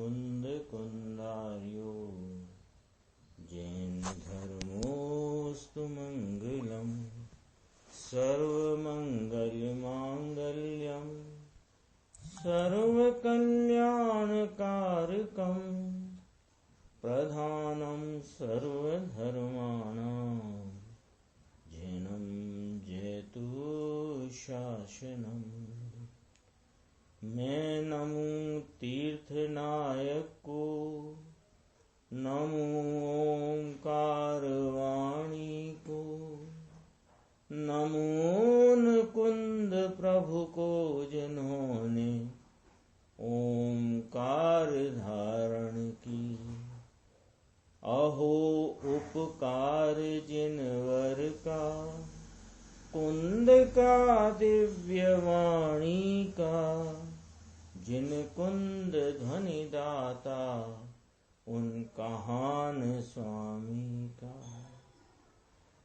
मुकुंद कुंदार्यो जैन धर्मोस्तु मंगलम सर्वमंगल मांगल्यम सर्वकल्याणकारकम प्रधानम सर्वधर्माणां जैनं जयतु शासनम। मैं नमो तीर्थनायक को, नमो ओंकार वाणी को, नमो मुकुंद प्रभु को जिन्होंने ओंकार धारण की। अहो उपकार जिनवर का, कुंद का दिव्य वाणी का, जिन कुंद ध्वनि दाता उन कहान स्वामी का।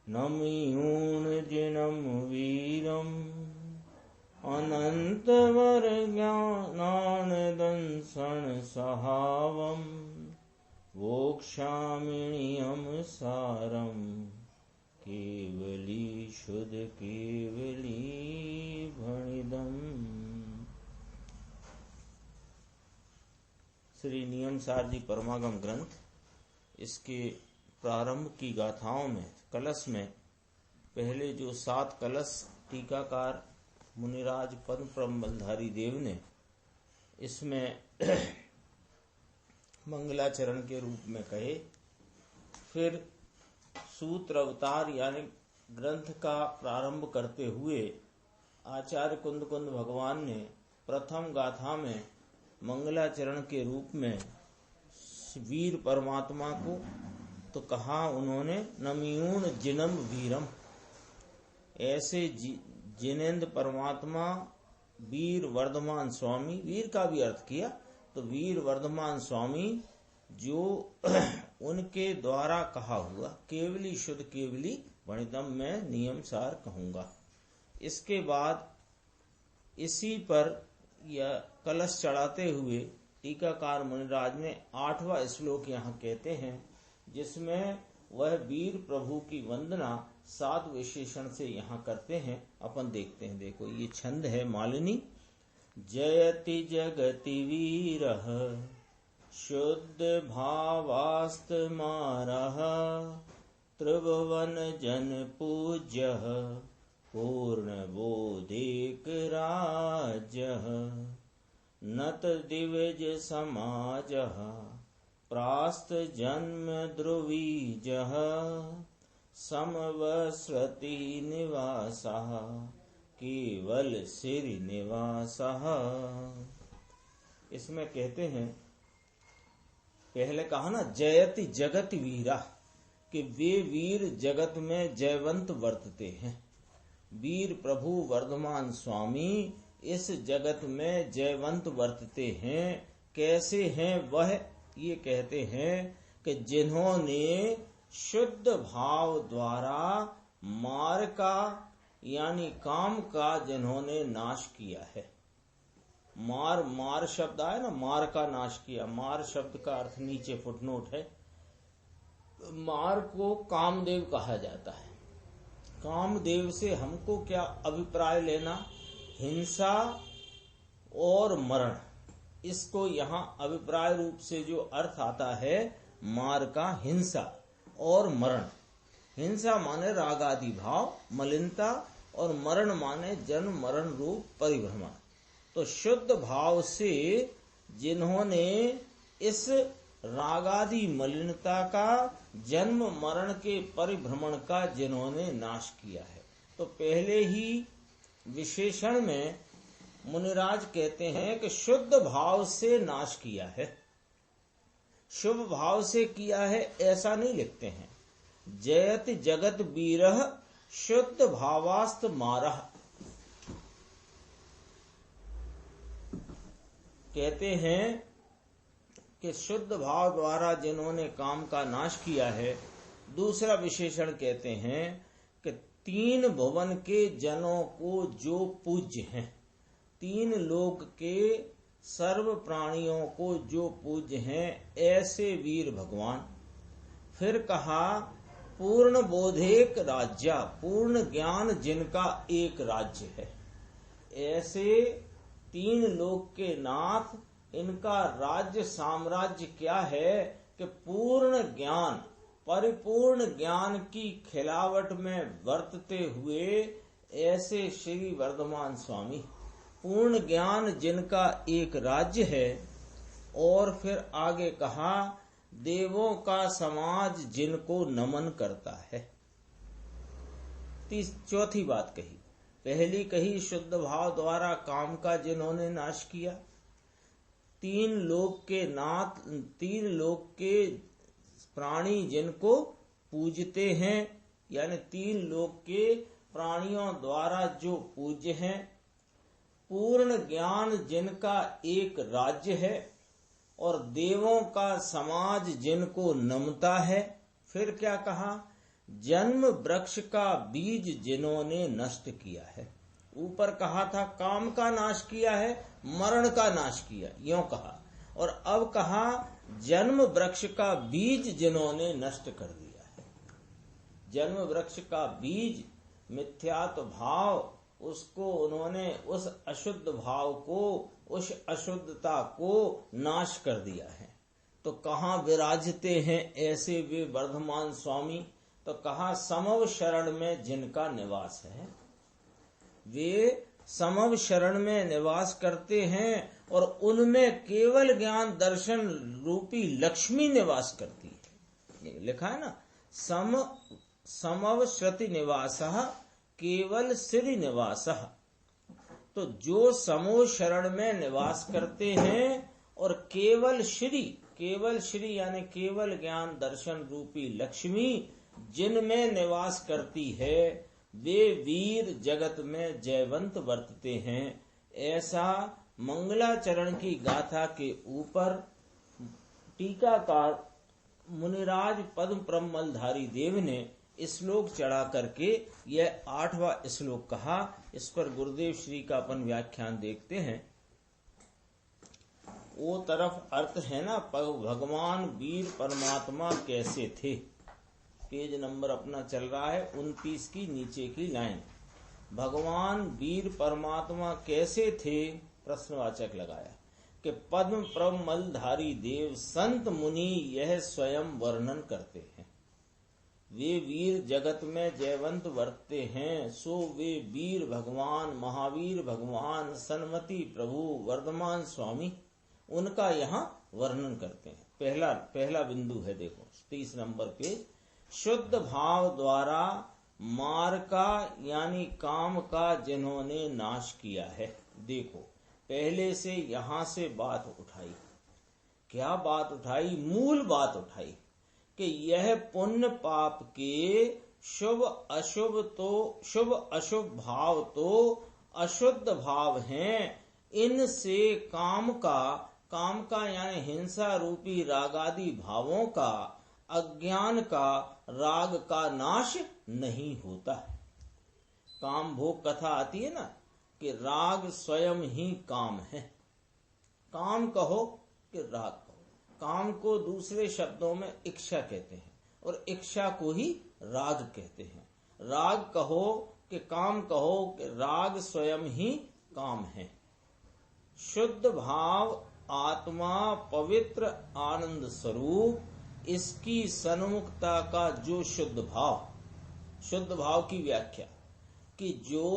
नमियून जिनम वीरम अनंत वर ज्ञानानदंसन सहावम वोक्षामिणियम सारम केवली शुद्ध केवली भणिदम। श्री नियम सार जी परमागम ग्रंथ, इसके प्रारंभ की गाथाओं में कलश में पहले जो 7 कलश टीकाकार मुनिराज पद्म प्रबंधधारी देव ने इसमें मंगलाचरण के रूप में कहे, फिर सूत्र अवतार यानी ग्रंथ का प्रारंभ करते हुए आचार्य कुंद कुंद भगवान ने प्रथम गाथा में मंगलाचरण के रूप में वीर परमात्मा को तो कहा उन्होंने नमियूण जिनम वीरम, ऐसे जिनेन्द्र परमात्मा वीर वर्धमान स्वामी, वीर का भी अर्थ किया तो वीर वर्धमान स्वामी जो उनके द्वारा कहा हुआ केवली शुद्ध केवली वणिदम में नियम सार कहूंगा। इसके बाद इसी पर यह कलश चढ़ाते हुए टीकाकार मुनिराज ने 8वां श्लोक यहाँ कहते हैं, जिसमें वह वीर प्रभु की वंदना 7 विशेषण से यहाँ करते हैं। अपन देखते हैं, देखो ये छंद है मालिनी। जयति जगति वीरः शुद्ध भावास्त मारः त्रिभुवन जन पूज्यः पूर्ण बोधिक राज्यः नत दिविज समाजः प्रास्त जन्म ध्रुवीजः समवस्रति निवासः केवल सिरि निवासः। इसमें कहते हैं, पहले कहा ना जयति जगत वीरा, कि वे वीर जगत में जयवंत वर्तते हैं। वीर प्रभु वर्धमान स्वामी इस जगत में जयवंत वर्तते हैं। कैसे हैं वह? ये कहते हैं कि जिन्होंने शुद्ध भाव द्वारा मार का यानी काम का जिन्होंने नाश किया है। मार शब्द आया ना, मार का नाश किया। मार शब्द का अर्थ नीचे फुटनोट है। मार को कामदेव कहा जाता है। कामदेव से हमको क्या अभिप्राय लेना? हिंसा और मरण, इसको यहाँ अभिप्राय रूप से जो अर्थ आता है मार का, हिंसा और मरण। हिंसा माने राग आदि भाव, मलिनता, और मरण माने जन्म मरण रूप परिभ्रमण। तो शुद्ध भाव से जिन्होंने इस रागादि मलिनता का, जन्म मरण के परिभ्रमण का जिन्होंने नाश किया है, तो पहले ही विशेषण में मुनिराज कहते हैं कि शुद्ध भाव से नाश किया है। शुभ भाव से किया है ऐसा नहीं लिखते हैं। जयत जगत वीरः शुद्ध भावास्त मारः, कहते हैं कि शुद्ध भाव द्वारा जिन्होंने काम का नाश किया है। दूसरा विशेषण कहते हैं कि 3 भुवन के जनों को जो पूज्य हैं, 3 लोक के सर्व प्राणियों को जो पूज्य हैं ऐसे वीर भगवान। फिर कहा पूर्ण बोधेक राज्य, पूर्ण ज्ञान जिनका एक राज्य है। ऐसे 3 लोक के नाथ, इनका राज्य साम्राज्य क्या है कि पूर्ण ज्ञान, परिपूर्ण ज्ञान की खिलावट में वर्तते हुए ऐसे श्री वर्धमान स्वामी, पूर्ण ज्ञान जिनका एक राज्य है। और फिर आगे कहा देवों का समाज जिनको नमन करता है। चौथी बात कही, पहली कही शुद्ध भाव द्वारा काम का जिन्होंने नाश किया। 3 लोक के नाथ, 3 लोक के प्राणी जिनको पूजते हैं, यानी 3 लोक के प्राणियों द्वारा जो पूज्य हैं। पूर्ण ज्ञान जिनका एक राज्य है और देवों का समाज जिनको नमता है। फिर क्या कहा, जन्म वृक्ष का बीज जिन्होंने नष्ट किया है। ऊपर कहा था काम का नाश किया है, मरण का नाश किया, यूं कहा। और अब कहा जन्म वृक्ष का बीज जिन्होंने नष्ट कर दिया है। जन्म वृक्ष का बीज मिथ्यात्व भाव, उसको उन्होंने, उस अशुद्ध भाव को, उस अशुद्धता को नाश कर दिया है। तो कहाँ विराजते हैं ऐसे वे वर्धमान स्वामी? तो कहा समव शरण में जिनका निवास है। वे समव शरण में निवास करते हैं और उनमें केवल ज्ञान दर्शन रूपी लक्ष्मी निवास करती है। लिखा है ना, समव श्रुति निवासः केवल श्री निवासः। तो जो समो शरण में निवास करते हैं और केवल श्री यानी केवल ज्ञान दर्शन रूपी लक्ष्मी जिनमें निवास करती है, वे वीर जगत में जयवंत वर्तते हैं। ऐसा मंगलाचरण की गाथा के ऊपर टीकाकार मुनिराज पद्म प्रमलधारी देव ने श्लोक चढ़ा करके यह 8वां श्लोक कहा। इस पर गुरुदेव श्री का अपन व्याख्यान देखते हैं। वो तरफ अर्थ है ना, भगवान वीर परमात्मा कैसे थे। पेज नंबर अपना चल रहा है 29 की नीचे की लाइन। भगवान वीर परमात्मा कैसे थे, प्रश्नवाचक लगाया कि पद्म प्रमलधारी देव संत मुनि यह स्वयं वर्णन करते हैं। वे वीर जगत में जयवंत वर्तते हैं, सो वे वीर भगवान, महावीर भगवान, सन्मति प्रभु वर्धमान स्वामी, उनका यहाँ वर्णन करते हैं। पहला बिंदु है, देखो 30 नंबर पे, शुद्ध भाव द्वारा मार का यानी काम का जिन्होंने नाश किया है। देखो पहले से यहाँ से बात उठाई, क्या बात उठाई? मूल बात उठाई कि यह पुण्य पाप के शुभ अशुभ भाव तो अशुद्ध भाव हैं। इनसे काम का यानी हिंसा रूपी रागादि भावों का, अज्ञान का, राग का नाश नहीं होता। काम भोग कथा आती है ना कि राग स्वयं ही काम है। काम कहो कि राग कहो। काम को दूसरे शब्दों में इच्छा कहते हैं और इच्छा को ही राग कहते हैं। राग कहो कि काम कहो कि राग स्वयं ही काम है। शुद्ध भाव आत्मा पवित्र आनंद स्वरूप, इसकी सन्मुखता का जो शुद्ध भाव की व्याख्या कि जो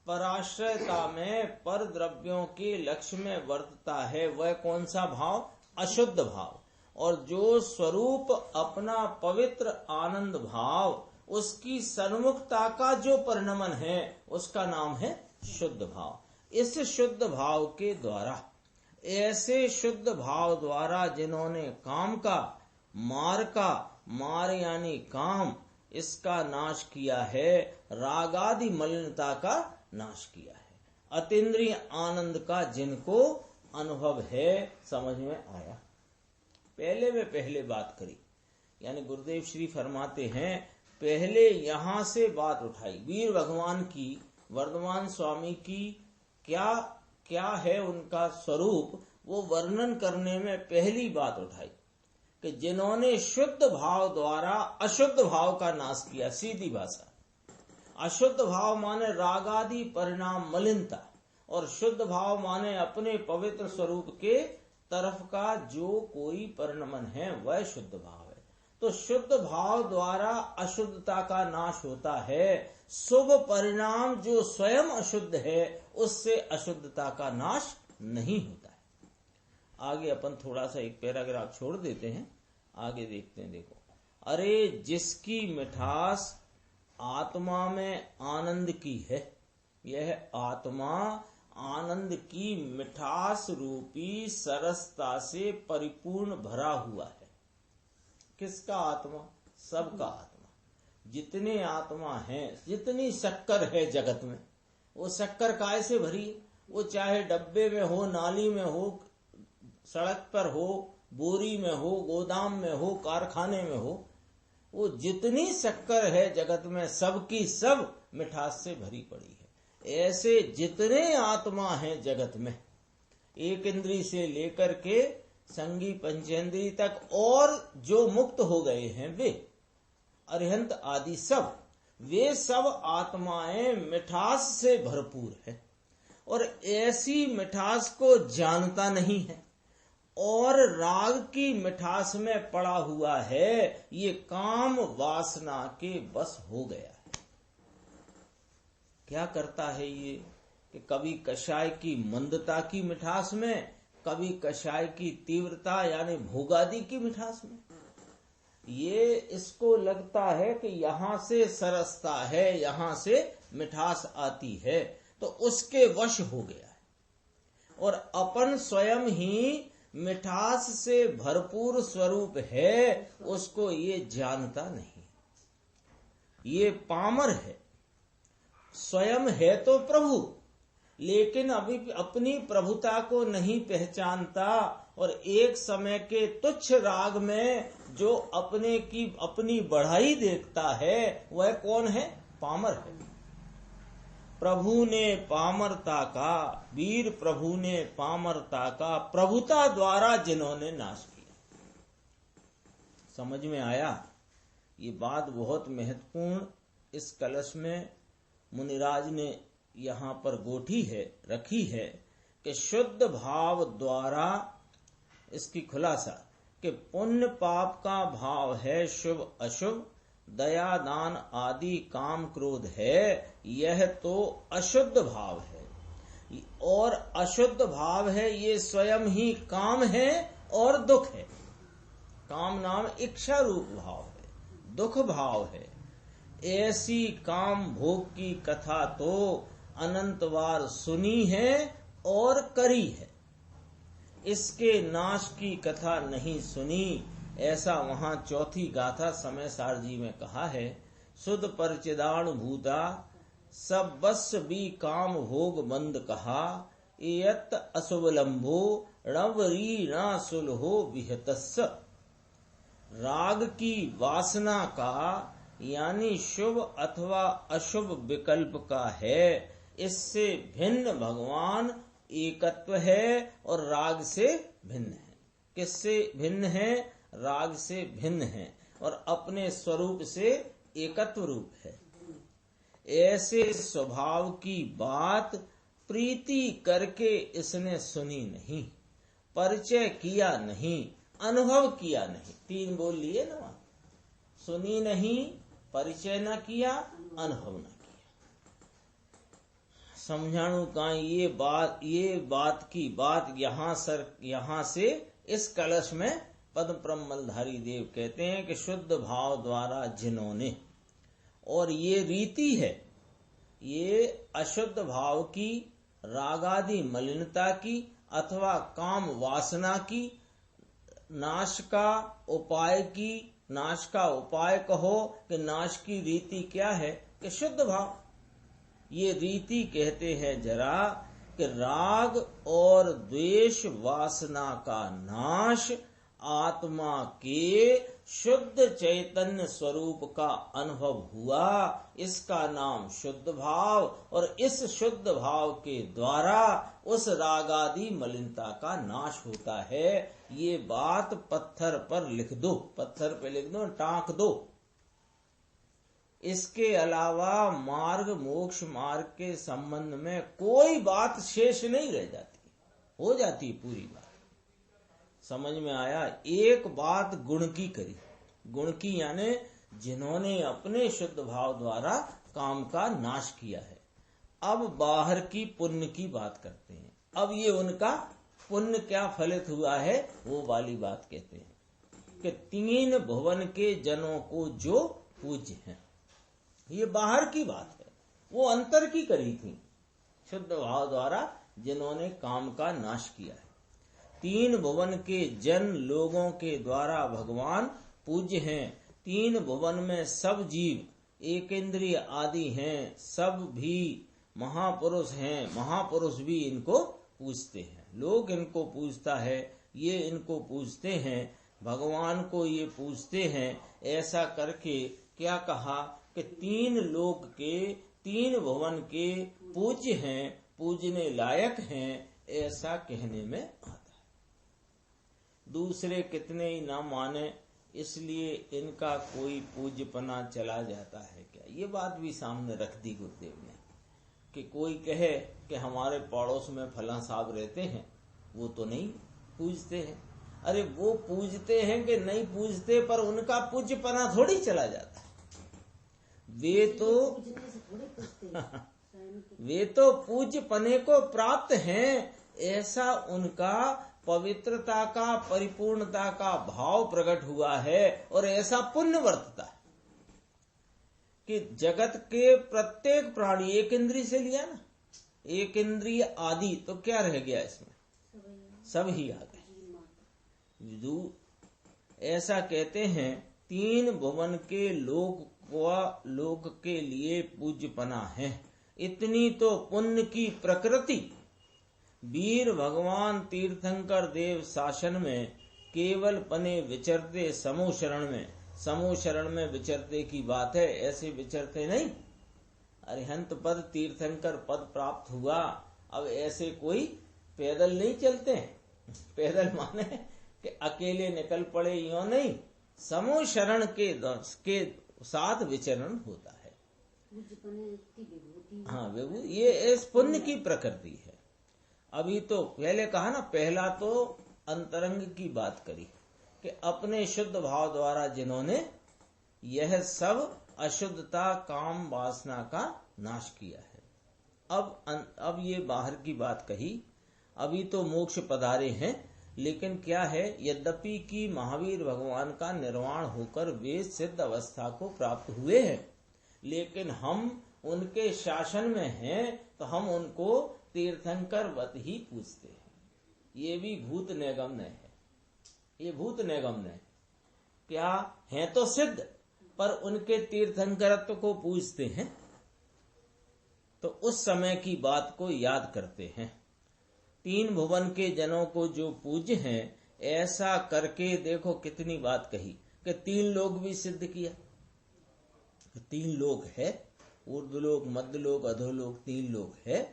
पराश्रयता में पर द्रव्यों के लक्ष्य में वर्तता है, वह कौन सा भाव? अशुद्ध भाव। और जो स्वरूप अपना पवित्र आनंद भाव, उसकी सन्मुखता का जो परिणमन है, उसका नाम है शुद्ध भाव। इस शुद्ध भाव के द्वारा, ऐसे शुद्ध भाव द्वारा जिन्होंने काम का, मार यानी काम, इसका नाश किया है, रागादि मलिनता का नाश किया है, अतीन्द्रिय आनंद का जिनको अनुभव है। समझ में आया? पहले बात करी, यानी गुरुदेव श्री फरमाते हैं पहले यहां से बात उठाई वीर भगवान की, वर्धमान स्वामी की। क्या है उनका स्वरूप, वो वर्णन करने में पहली बात उठाई कि जिन्होंने शुद्ध भाव द्वारा अशुद्ध भाव का नाश किया। सीधी भाषा, अशुद्ध भाव माने राग आदि परिणाम मलिनता, और शुद्ध भाव माने अपने पवित्र स्वरूप के तरफ का जो कोई परिणमन है वह शुद्ध भाव है। तो शुद्ध भाव द्वारा अशुद्धता का नाश होता है। शुभ परिणाम जो स्वयं अशुद्ध है उससे अशुद्धता का नाश नहीं होता है। आगे अपन थोड़ा सा एक पैराग्राफ छोड़ देते हैं, आगे देखते हैं। देखो, अरे जिसकी मिठास आत्मा में आनंद की है, यह आत्मा आनंद की मिठास रूपी सरसता से परिपूर्ण भरा हुआ है। किसका आत्मा? सबका आत्मा। जितने आत्मा हैं, जितनी शक्कर है जगत में, वो शक्कर काय से भरी है? वो चाहे डब्बे में हो, नाली में हो, सड़क पर हो, बोरी में हो, गोदाम में हो, कारखाने में हो, वो जितनी शक्कर है जगत में सबकी सब मिठास से भरी पड़ी है। ऐसे जितने आत्मा हैं जगत में, एक इंद्री से लेकर के संगी पंचेंद्री तक, और जो मुक्त हो गए हैं वे अरिहंत आदि सब, वे सब आत्माएं मिठास से भरपूर है। और ऐसी मिठास को जानता नहीं है और राग की मिठास में पड़ा हुआ है, ये काम वासना के बस हो गया है। क्या करता है ये कि कभी कषाय की मंदता की मिठास में, कभी कषाय की तीव्रता यानी भोगादि की मिठास में, ये इसको लगता है कि यहां से सरसता है, यहां से मिठास आती है, तो उसके वश हो गया है। और अपन स्वयं ही मिठास से भरपूर स्वरूप है, उसको ये जानता नहीं। ये पामर है, स्वयं है तो प्रभु, लेकिन अभी अपनी प्रभुता को नहीं पहचानता, और एक समय के तुच्छ राग में जो अपने की अपनी बढ़ाई देखता है वह कौन है? पामर है। प्रभु ने पामरता का, वीर प्रभु ने पामरता का प्रभुता द्वारा जिन्होंने नाश किया। समझ में आया? ये बात बहुत महत्वपूर्ण इस कलश में मुनिराज ने यहाँ पर गोठी है, रखी है कि शुद्ध भाव द्वारा, इसकी खुलासा कि पुण्य पाप का भाव है शुभ अशुभ, दया दान आदि काम क्रोध है, यह तो अशुद्ध भाव है। और अशुद्ध भाव है ये स्वयं ही काम है और दुख है। काम नाम इच्छा रूप भाव है, दुख भाव है। ऐसी काम भोग की कथा तो अनंत बार सुनी है और करी है, इसके नाश की कथा नहीं सुनी। ऐसा वहां चौथी गाथा समय सार जी में कहा है। सुध परचिदान भूता सब बस भी काम भोग बंद कहा, एयत अशुभलंभो रणवरी न सुलहो विहतस्स। राग की वासना का यानी शुभ अथवा अशुभ विकल्प का है, इससे भिन्न भगवान एकत्व है और राग से भिन्न है। किससे भिन्न है? राग से भिन्न है और अपने स्वरूप से एकत्व रूप है। ऐसे स्वभाव की बात प्रीति करके इसने सुनी नहीं, परिचय किया नहीं, अनुभव किया नहीं। तीन बोल लिए ना, सुनी नहीं, परिचय न किया, अनुभव न किया। समझाणु का ये बात की बात यहाँ से इस कलश में पद्म ब्रह्मलधारी देव कहते हैं कि शुद्ध भाव द्वारा जिन्होंने, और ये रीति है, ये अशुद्ध भाव की, रागादि मलिनता की अथवा काम वासना की नाश का उपाय की, नाश का उपाय कहो कि नाश की रीति क्या है कि शुद्ध भाव। ये रीति कहते हैं जरा कि राग और द्वेष वासना का नाश आत्मा के शुद्ध चैतन्य स्वरूप का अनुभव हुआ, इसका नाम शुद्ध भाव। और इस शुद्ध भाव के द्वारा उस राग आदि मलिनता का नाश होता है। ये बात पत्थर पर लिख दो, पत्थर पे लिख दो, टाँक दो। इसके अलावा मार्ग मोक्ष मार्ग के संबंध में कोई बात शेष नहीं रह जाती, हो जाती पूरी बात। समझ में आया? एक बात गुण की करी, गुण की यानी जिन्होंने अपने शुद्ध भाव द्वारा काम का नाश किया है। अब बाहर की पुण्य की बात करते हैं। अब ये उनका पुण्य क्या फलित हुआ है वो वाली बात कहते हैं कि 3 भुवन के जनों को जो पूज्य हैं। ये बाहर की बात है, वो अंतर की करी थी शुद्ध भाव द्वारा जिन्होंने काम का नाश किया है। 3 भुवन के जन लोगों के द्वारा भगवान पूज्य हैं। 3 भुवन में सब जीव एक इंद्रिय आदि हैं, सब भी महापुरुष हैं, महापुरुष भी इनको पूजते हैं। लोग इनको पूजता है, ये इनको पूजते हैं, भगवान को ये पूजते हैं। ऐसा करके क्या कहा कि 3 लोक के 3 भुवन के पूज्य हैं, पूजने लायक हैं, ऐसा कहने में आता है। दूसरे कितने ही ना माने, इसलिए इनका कोई पूज्यपना चला जाता है क्या? ये बात भी सामने रख दी गुरुदेव ने कि कोई कहे कि हमारे पड़ोस में फला साहब रहते हैं, वो तो नहीं पूजते हैं। अरे वो पूजते हैं कि नहीं पूजते, पर उनका पूज्यपना थोड़ी चला जाता है। वे तो पूज्यपने को प्राप्त हैं, ऐसा उनका पवित्रता का परिपूर्णता का भाव प्रकट हुआ है। और ऐसा पुण्य वर्तता है कि जगत के प्रत्येक प्राणी, एक इंद्रिय से लिया ना, एक इंद्रिय आदि, तो क्या रह गया इसमें? सब ही आ गए। विदु ऐसा कहते हैं 3 भुवन के लोक के लिए पूज्यपना है। इतनी तो पुण्य की प्रकृति वीर भगवान तीर्थंकर देव शासन में केवल पने विचरते समूह शरण में विचरते की बात है। ऐसे विचरते नहीं, अरिहंत पद तीर्थंकर पद प्राप्त हुआ। अब ऐसे कोई पैदल नहीं चलते हैं। पैदल माने कि अकेले निकल पड़े, यो नहीं, समूह शरण के साथ विचरण होता है। हाँ, विभूति ये इस पुण्य की प्रकृति है। अभी तो पहले कहा ना, पहला तो अंतरंग की बात करी कि अपने शुद्ध भाव द्वारा जिन्होंने यह सब अशुद्धता काम वासना का नाश किया है। अब ये बाहर की बात कही। अभी तो मोक्ष पधारे हैं, लेकिन क्या है, यद्यपि कि महावीर भगवान का निर्वाण होकर वे सिद्ध अवस्था को प्राप्त हुए हैं, लेकिन हम उनके शासन में हैं, तो हम उनको तीर्थंकर वत ही पूछते हैं। ये भी भूत नैगम्य है। ये भूत नैगम्य क्या है, तो सिद्ध, पर उनके तीर्थंकरत्व को पूछते हैं। तो उस समय की बात को याद करते हैं। 3 भुवन के जनों को जो पूज्य हैं, ऐसा करके देखो कितनी बात कही कि 3 लोग भी सिद्ध किया। 3 लोग है, ऊर्ध्वलोक, मध्यलोक, अधोलोक, 3 लोग है।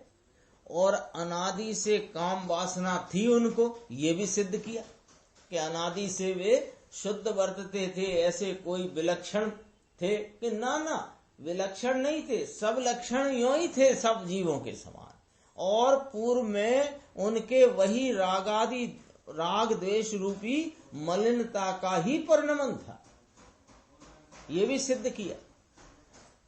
और अनादि से काम वासना थी उनको, ये भी सिद्ध किया कि अनादि से वे शुद्ध वर्तते थे। ऐसे कोई विलक्षण थे कि ना, विलक्षण नहीं थे, सब लक्षण यों ही थे, सब जीवों के समान। और पूर्व में उनके वही राग द्वेष रूपी मलिनता का ही परिणमन था, ये भी सिद्ध किया।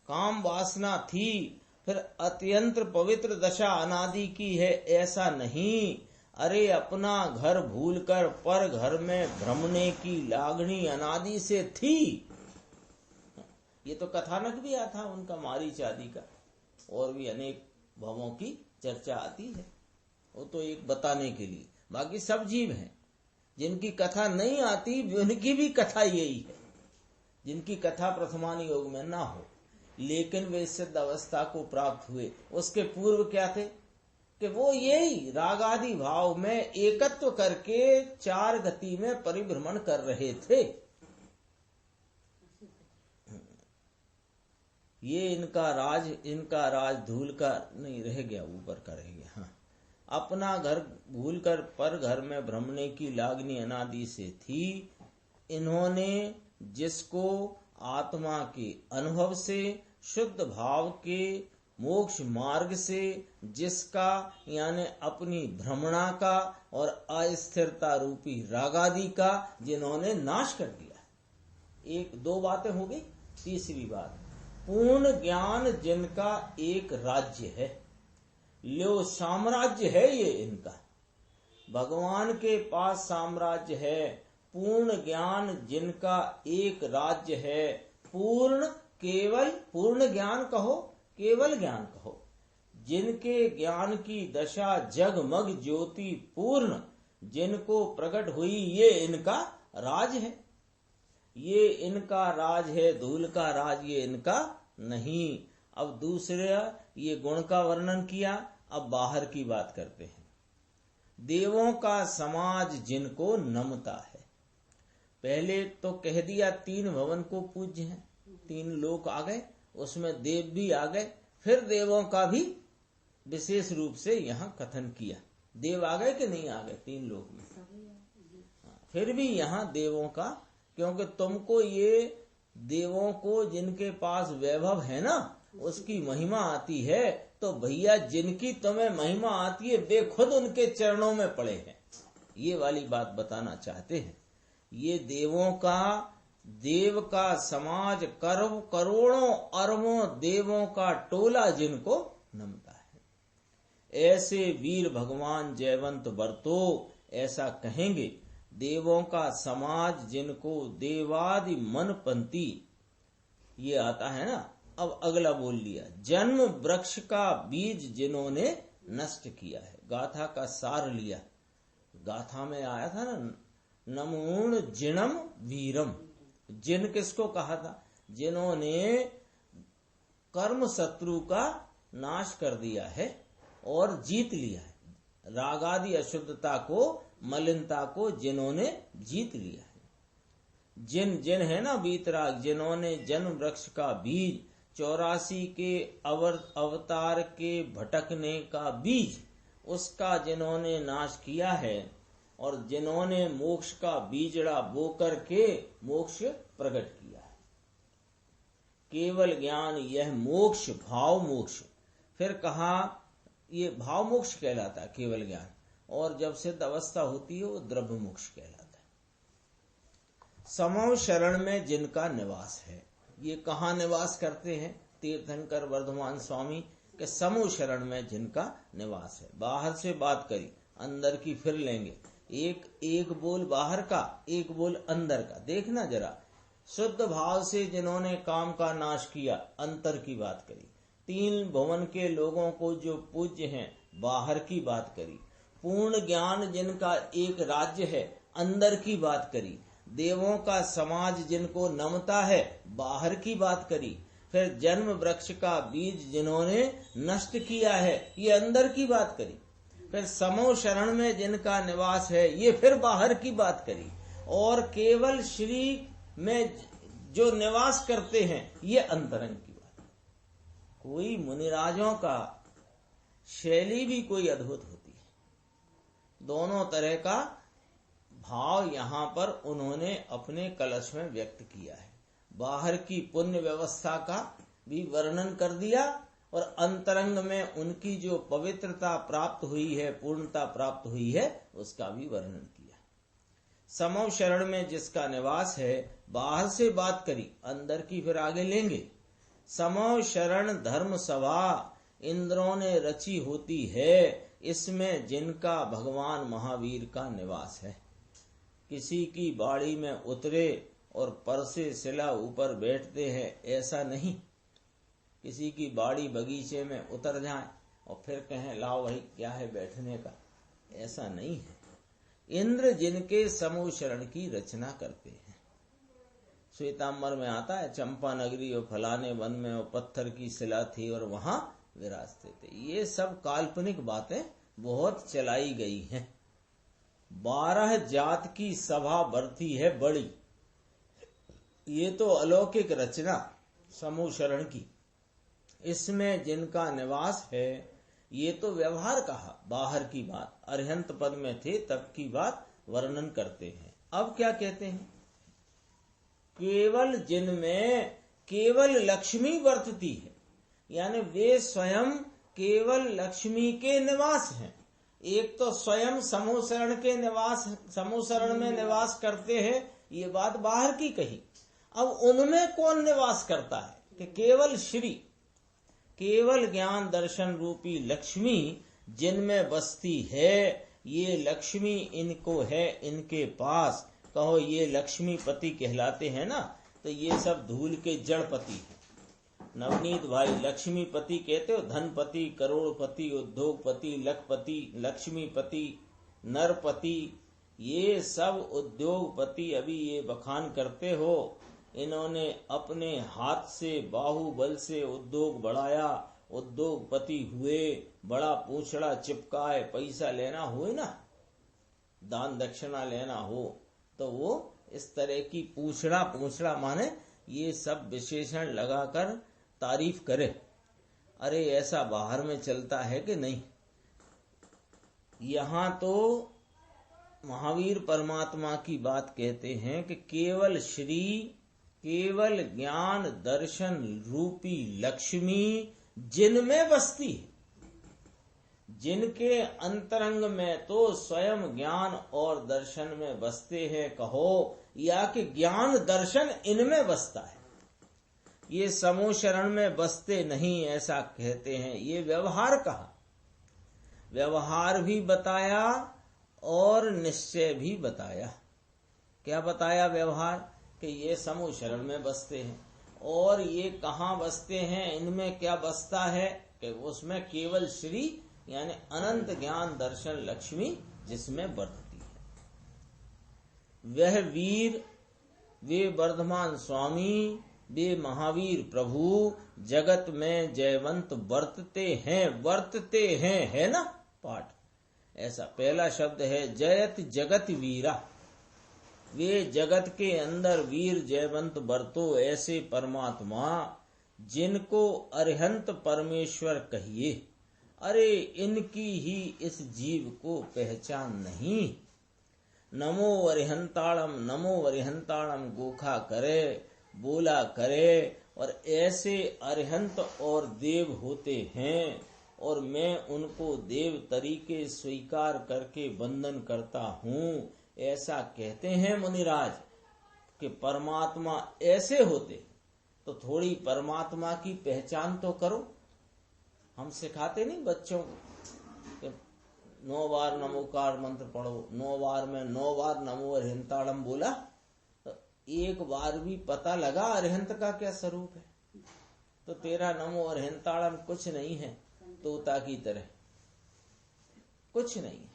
काम वासना थी, फिर अत्यंत पवित्र दशा अनादि की है, ऐसा नहीं। अरे अपना घर भूलकर पर घर में भ्रमने की लागणी अनादि से थी। ये तो कथानक भी आता उनका मारीच आदि का, और भी अनेक भवों की चर्चा आती है, वो तो एक बताने के लिए। बाकी सब जीव हैं जिनकी कथा नहीं आती, उनकी भी कथा यही है, जिनकी कथा प्रथमान योग में ना हो, लेकिन वे सिद्ध अवस्था को प्राप्त हुए। उसके पूर्व क्या थे कि वो यही राग आदि भाव में एकत्व करके 4 गति में परिभ्रमण कर रहे थे। ये इनका राज धूल का नहीं रह गया, ऊपर का रह गया। हाँ, अपना घर भूलकर पर घर में भ्रमणे की लागनी अनादि से थी। इन्होंने जिसको आत्मा के अनुभव से, शुद्ध भाव के मोक्ष मार्ग से, जिसका यानी अपनी भ्रमणा का और अस्थिरता रूपी रागादि का जिन्होंने नाश कर दिया। 1-2 बातें हो गई। तीसरी बात, पूर्ण ज्ञान जिनका एक राज्य है, लो साम्राज्य है ये इनका। भगवान के पास साम्राज्य है। पूर्ण ज्ञान जिनका एक राज्य है, पूर्ण केवल, पूर्ण ज्ञान कहो, केवल ज्ञान कहो, जिनके ज्ञान की दशा जगमग ज्योति पूर्ण, जिनको प्रकट हुई, ये इनका राज है। ये इनका राज है, धूल का राज ये इनका नहीं। अब दूसरे ये गुण का वर्णन किया, अब बाहर की बात करते हैं। देवों का समाज जिनको नमता है। पहले तो कह दिया 3 भवन को पूज्य हैं, 3 लोक आ गए, उसमें देव भी आ गए। फिर देवों का भी विशेष रूप से यहाँ कथन किया। देव आ गए कि नहीं आ गए 3 लोक में? फिर भी यहाँ देवों का, क्योंकि तुमको ये देवों को जिनके पास वैभव है ना, उसकी महिमा आती है, तो भैया जिनकी तुम्हें महिमा आती है वे खुद उनके चरणों में पड़े हैं। ये वाली बात बताना चाहते हैं। ये देवों का, देव का समाज, करोड़ों अरबों देवों का टोला जिनको नमता है। ऐसे वीर भगवान जयवंत बरतो, ऐसा कहेंगे। देवों का समाज जिनको देवादि मनपंती, ये आता है ना। अब अगला बोल लिया, जन्म वृक्ष का बीज जिन्होंने नष्ट किया है। गाथा का सार लिया। गाथा में आया था ना, नमूण जिणम वीरम। जिन किसको कहा था? जिन्होंने कर्म शत्रु का नाश कर दिया है और जीत लिया है। रागादि अशुद्धता को, मलिनता को जिन्होंने जीत लिया है। जिन है ना वीतराग, जिन्होंने जन्म वृक्ष का बीज, 84 के अवतार के भटकने का बीज, उसका जिन्होंने नाश किया है, और जिन्होंने मोक्ष का बीजड़ा बो करके मोक्ष प्रकट किया है। केवल ज्ञान यह मोक्ष, भाव मोक्ष। फिर कहा ये भाव मोक्ष कहलाता है केवल ज्ञान, और जब सिद्ध अवस्था होती है वो द्रव्य मोक्ष कहलाता है। समो शरण में जिनका निवास है। ये कहाँ निवास करते हैं? तीर्थंकर वर्धमान स्वामी के समो शरण में जिनका निवास है। बाहर से बात करी, अंदर की फिर लेंगे। एक बोल बाहर का, एक बोल अंदर का। देखना जरा, शुद्ध भाव से जिन्होंने काम का नाश किया, अंतर की बात करी। 3 भवन के लोगों को जो पूज्य हैं, बाहर की बात करी। पूर्ण ज्ञान जिनका एक राज्य है, अंदर की बात करी। देवों का समाज जिनको नमता है, बाहर की बात करी। फिर जन्म वृक्ष का बीज जिन्होंने नष्ट किया है, ये अंदर की बात करी। फिर समो शरण में जिनका निवास है, ये फिर बाहर की बात करी। और केवल श्री में जो निवास करते हैं, ये अंतरंग की बात। कोई मुनिराजों का शैली भी कोई अद्भुत होती है। दोनों तरह का भाव यहाँ पर उन्होंने अपने कलश में व्यक्त किया है। बाहर की पुण्य व्यवस्था का भी वर्णन कर दिया, और अंतरंग में उनकी जो पवित्रता प्राप्त हुई है, पूर्णता प्राप्त हुई है, उसका भी वर्णन किया। समो शरण में जिसका निवास है, बाहर से बात करी, अंदर की फिर आगे लेंगे। समो शरण धर्म सभा इंद्रों ने रची होती है, इसमें जिनका भगवान महावीर का निवास है। किसी की बाड़ी में उतरे और पर से शिला ऊपर बैठते हैं, ऐसा नहीं। किसी की बाड़ी बगीचे में उतर जाए और फिर कहें लाओ भाई क्या है बैठने का, ऐसा नहीं है। इंद्र जिनके समूह शरण की रचना करते हैं। श्वेतांबर में आता है, चंपा नगरी और फलाने वन में और पत्थर की शिला थी और वहां विराजते थे। ये सब काल्पनिक बातें बहुत चलाई गई हैं। 12 जात की सभा बरती है बड़ी, ये तो अलौकिक रचना समूह शरण की। इसमें जिनका निवास है, ये तो व्यवहार कहा, बाहर की बात। अरिहंत पद में थे तब की बात वर्णन करते हैं। अब क्या कहते हैं? केवल जिनमें केवल लक्ष्मी वर्तती है, यानी वे स्वयं केवल लक्ष्मी के निवास हैं। एक तो स्वयं समूह शरण के निवास, समूह शरण में निवास करते हैं, ये बात बाहर की कही। अब उनमें कौन निवास करता है? कि केवल श्री, केवल ज्ञान दर्शन रूपी लक्ष्मी जिनमें बसती है। ये लक्ष्मी इनको है, इनके पास कहो ये लक्ष्मीपति कहलाते हैं ना। तो ये सब धूल के जड़पति हैं। नवनीत भाई, लक्ष्मीपति कहते हो, धनपति, करोड़पति, उद्योगपति, लखपति, लक्ष्मीपति, नरपति, ये सब उद्योगपति अभी ये बखान करते हो। इन्होंने अपने हाथ से बाहुबल से उद्योग बढ़ाया, उद्योगपति हुए, बड़ा पूंछड़ा चिपकाए, पैसा लेना हो ना, दान दक्षिणा लेना हो तो वो इस तरह की पूंछड़ा माने ये सब विशेषण लगाकर तारीफ करे। अरे ऐसा बाहर में चलता है कि नहीं? यहाँ तो महावीर परमात्मा की बात कहते हैं कि केवल श्री, केवल ज्ञान दर्शन रूपी लक्ष्मी जिनमें बसती है। जिनके अंतरंग में तो स्वयं ज्ञान और दर्शन में बसते हैं कहो, या कि ज्ञान दर्शन इनमें बसता है। ये समूह शरण में बसते नहीं ऐसा कहते हैं। ये व्यवहार कहा, व्यवहार भी बताया और निश्चय भी बताया। क्या बताया व्यवहार? कि ये समूह शरण में बसते हैं। और ये कहाँ बसते हैं, इनमें क्या बसता है? कि उसमें केवल श्री यानी अनंत ज्ञान दर्शन लक्ष्मी जिसमें बरतती है। वह वीर, वे वर्धमान स्वामी, वे महावीर प्रभु जगत में जयवंत वर्तते हैं, है ना पाठ। ऐसा पहला शब्द है जयत जगत वीरा। वे जगत के अंदर वीर जयवंत बरतो ऐसे परमात्मा जिनको अरिहंत परमेश्वर कहिए। अरे इनकी ही इस जीव को पहचान नहीं। नमो अरिहंताणम, नमो अरिहंताणम गोखा करे, बोला करे। और ऐसे अरिहंत और देव होते हैं और मैं उनको देव तरीके स्वीकार करके वंदन करता हूँ। ऐसा कहते हैं मुनिराज कि परमात्मा ऐसे होते, तो थोड़ी परमात्मा की पहचान तो करो। हम सिखाते नहीं बच्चों को कि 9 बार नमोकार मंत्र पढ़ो, 9 बार में 9 बार नमो अरिहंताणम बोला, तो एक बार भी पता लगा अरिहंत का क्या स्वरूप है? तो तेरा नमो अरिहंताणम कुछ नहीं है, तोता की तरह कुछ नहीं है।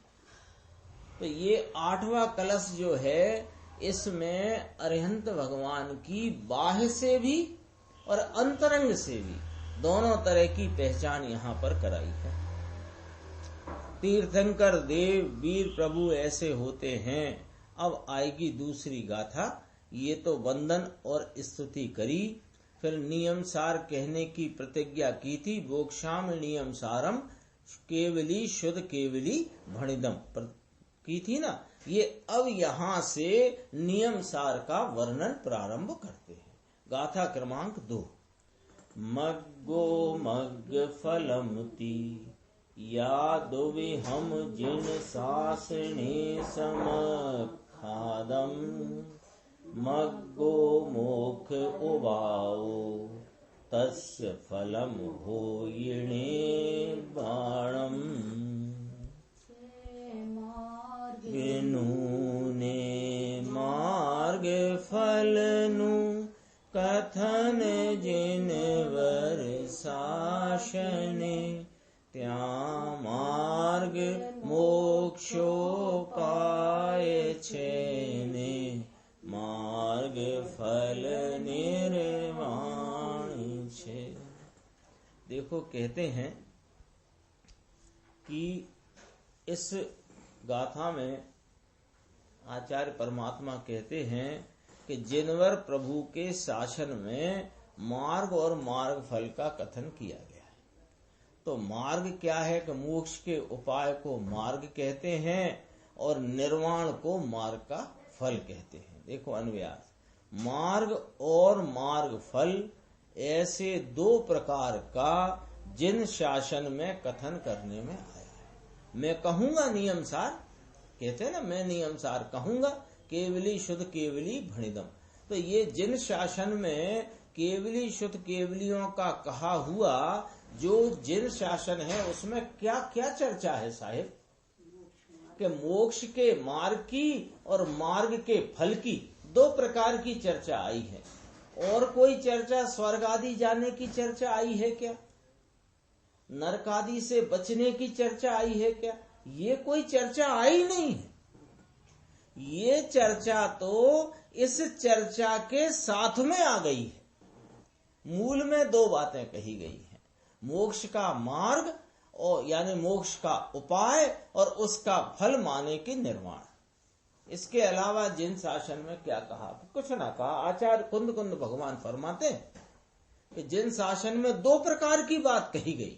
तो ये 8वां कलश जो है, इसमें अरिहंत भगवान की बाह्य से भी और अंतरंग से भी दोनों तरह की पहचान यहाँ पर कराई है। तीर्थंकर देव वीर प्रभु ऐसे होते हैं। अब आएगी दूसरी गाथा। ये तो वंदन और स्तुति करी, फिर नियम सार कहने की प्रतिज्ञा की थी। बोक्षाम नियम सारम केवली शुद्ध केवली भणिदम की थी ना। ये अब यहाँ से नियम सार का वर्णन प्रारंभ करते हैं। गाथा क्रमांक 2। मग्गो मग्ग फलमति यादो विहम जिन सासने समखादम मग्गो मोख उबाओ तस्य फलम होयिणे बाणम विनूने मार्ग फलनु कथन जिनवर शासने त्या मार्ग मोक्षोपाय छेने मार्ग फल निर्वाण छे। देखो कहते हैं कि इस गाथा में आचार्य परमात्मा कहते हैं कि जिनवर प्रभु के शासन में मार्ग और मार्ग फल का कथन किया गया है। तो मार्ग क्या है कि मोक्ष के उपाय को मार्ग कहते हैं और निर्वाण को मार्ग का फल कहते हैं। देखो अन्वयास, मार्ग और मार्ग फल ऐसे दो प्रकार का जिन शासन में कथन करने में आया है। मैं कहूंगा नियम सार, कहते हैं ना, मैं नियम सार कहूंगा, केवली शुद्ध केवली भणिदम। तो ये जिन शासन में केवली शुद्ध केवलियों का कहा हुआ जो जिन शासन है उसमें क्या क्या चर्चा है साहिब? कि मोक्ष के मार्ग की और मार्ग के फल की दो प्रकार की चर्चा आई है। और कोई चर्चा स्वर्ग आदि जाने की चर्चा आई है क्या? नरक आदि से बचने की चर्चा आई है क्या? ये कोई चर्चा आई नहीं है। ये चर्चा तो इस चर्चा के साथ में आ गई है। मूल में दो बातें कही गई हैं, मोक्ष का मार्ग और यानी मोक्ष का उपाय और उसका फल माने की निर्वाण। इसके अलावा जिन शासन में क्या कहा? कुछ ना कहा। आचार्य कुंद कुंद भगवान फरमाते हैं कि जिन शासन में दो प्रकार की बात कही गई,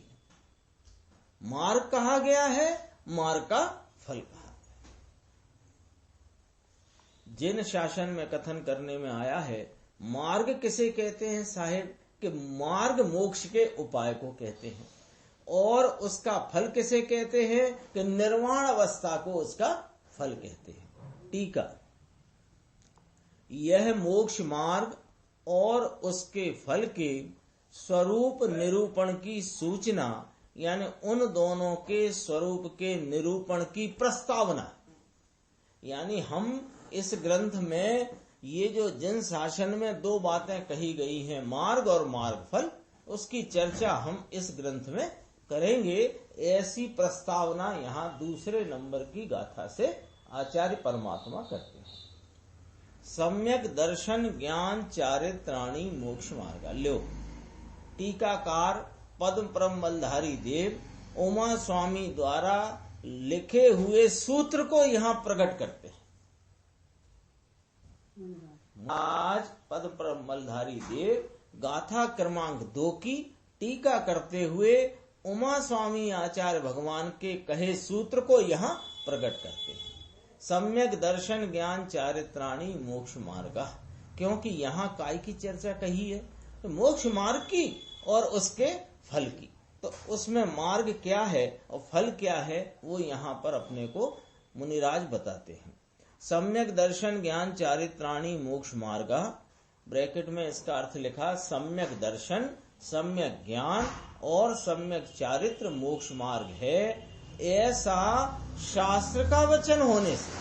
मार्ग कहा गया है, मार्ग का फल कहा। जिन शासन में कथन करने में आया है, मार्ग किसे कहते हैं साहेब? कि मार्ग मोक्ष के उपाय को कहते हैं। और उसका फल किसे कहते हैं? कि निर्वाण अवस्था को उसका फल कहते हैं। टीका, यह मोक्ष मार्ग और उसके फल के स्वरूप निरूपण की सूचना, यानी उन दोनों के स्वरूप के निरूपण की प्रस्तावना। यानी हम इस ग्रंथ में ये जो जिन शासन में दो बातें कही गई हैं, मार्ग और मार्ग फल, उसकी चर्चा हम इस ग्रंथ में करेंगे। ऐसी प्रस्तावना यहाँ दूसरे नंबर की गाथा से आचार्य परमात्मा करते हैं। सम्यक दर्शन ज्ञान चारित्राणी मोक्ष मार्ग। लो, टीकाकार पद्म परम बलधारी देव उमा स्वामी द्वारा लिखे हुए सूत्र को यहाँ प्रकट करते हैं। आज पद्म परम बलधारी देव गाथा क्रमांक 2 की टीका करते हुए उमा स्वामी आचार्य भगवान के कहे सूत्र को यहाँ प्रकट करते हैं। सम्यक दर्शन ज्ञान चारित्राणी मोक्ष मार्ग। क्योंकि यहाँ काय की चर्चा कही है? तो मोक्ष मार्ग की और उसके फल की। तो उसमें मार्ग क्या है और फल क्या है वो यहाँ पर अपने को मुनिराज बताते हैं। सम्यक दर्शन ज्ञान चारित्राणी मोक्ष मार्ग, ब्रैकेट में इसका अर्थ लिखा, सम्यक दर्शन, सम्यक ज्ञान और सम्यक चारित्र मोक्ष मार्ग है, ऐसा शास्त्र का वचन होने से।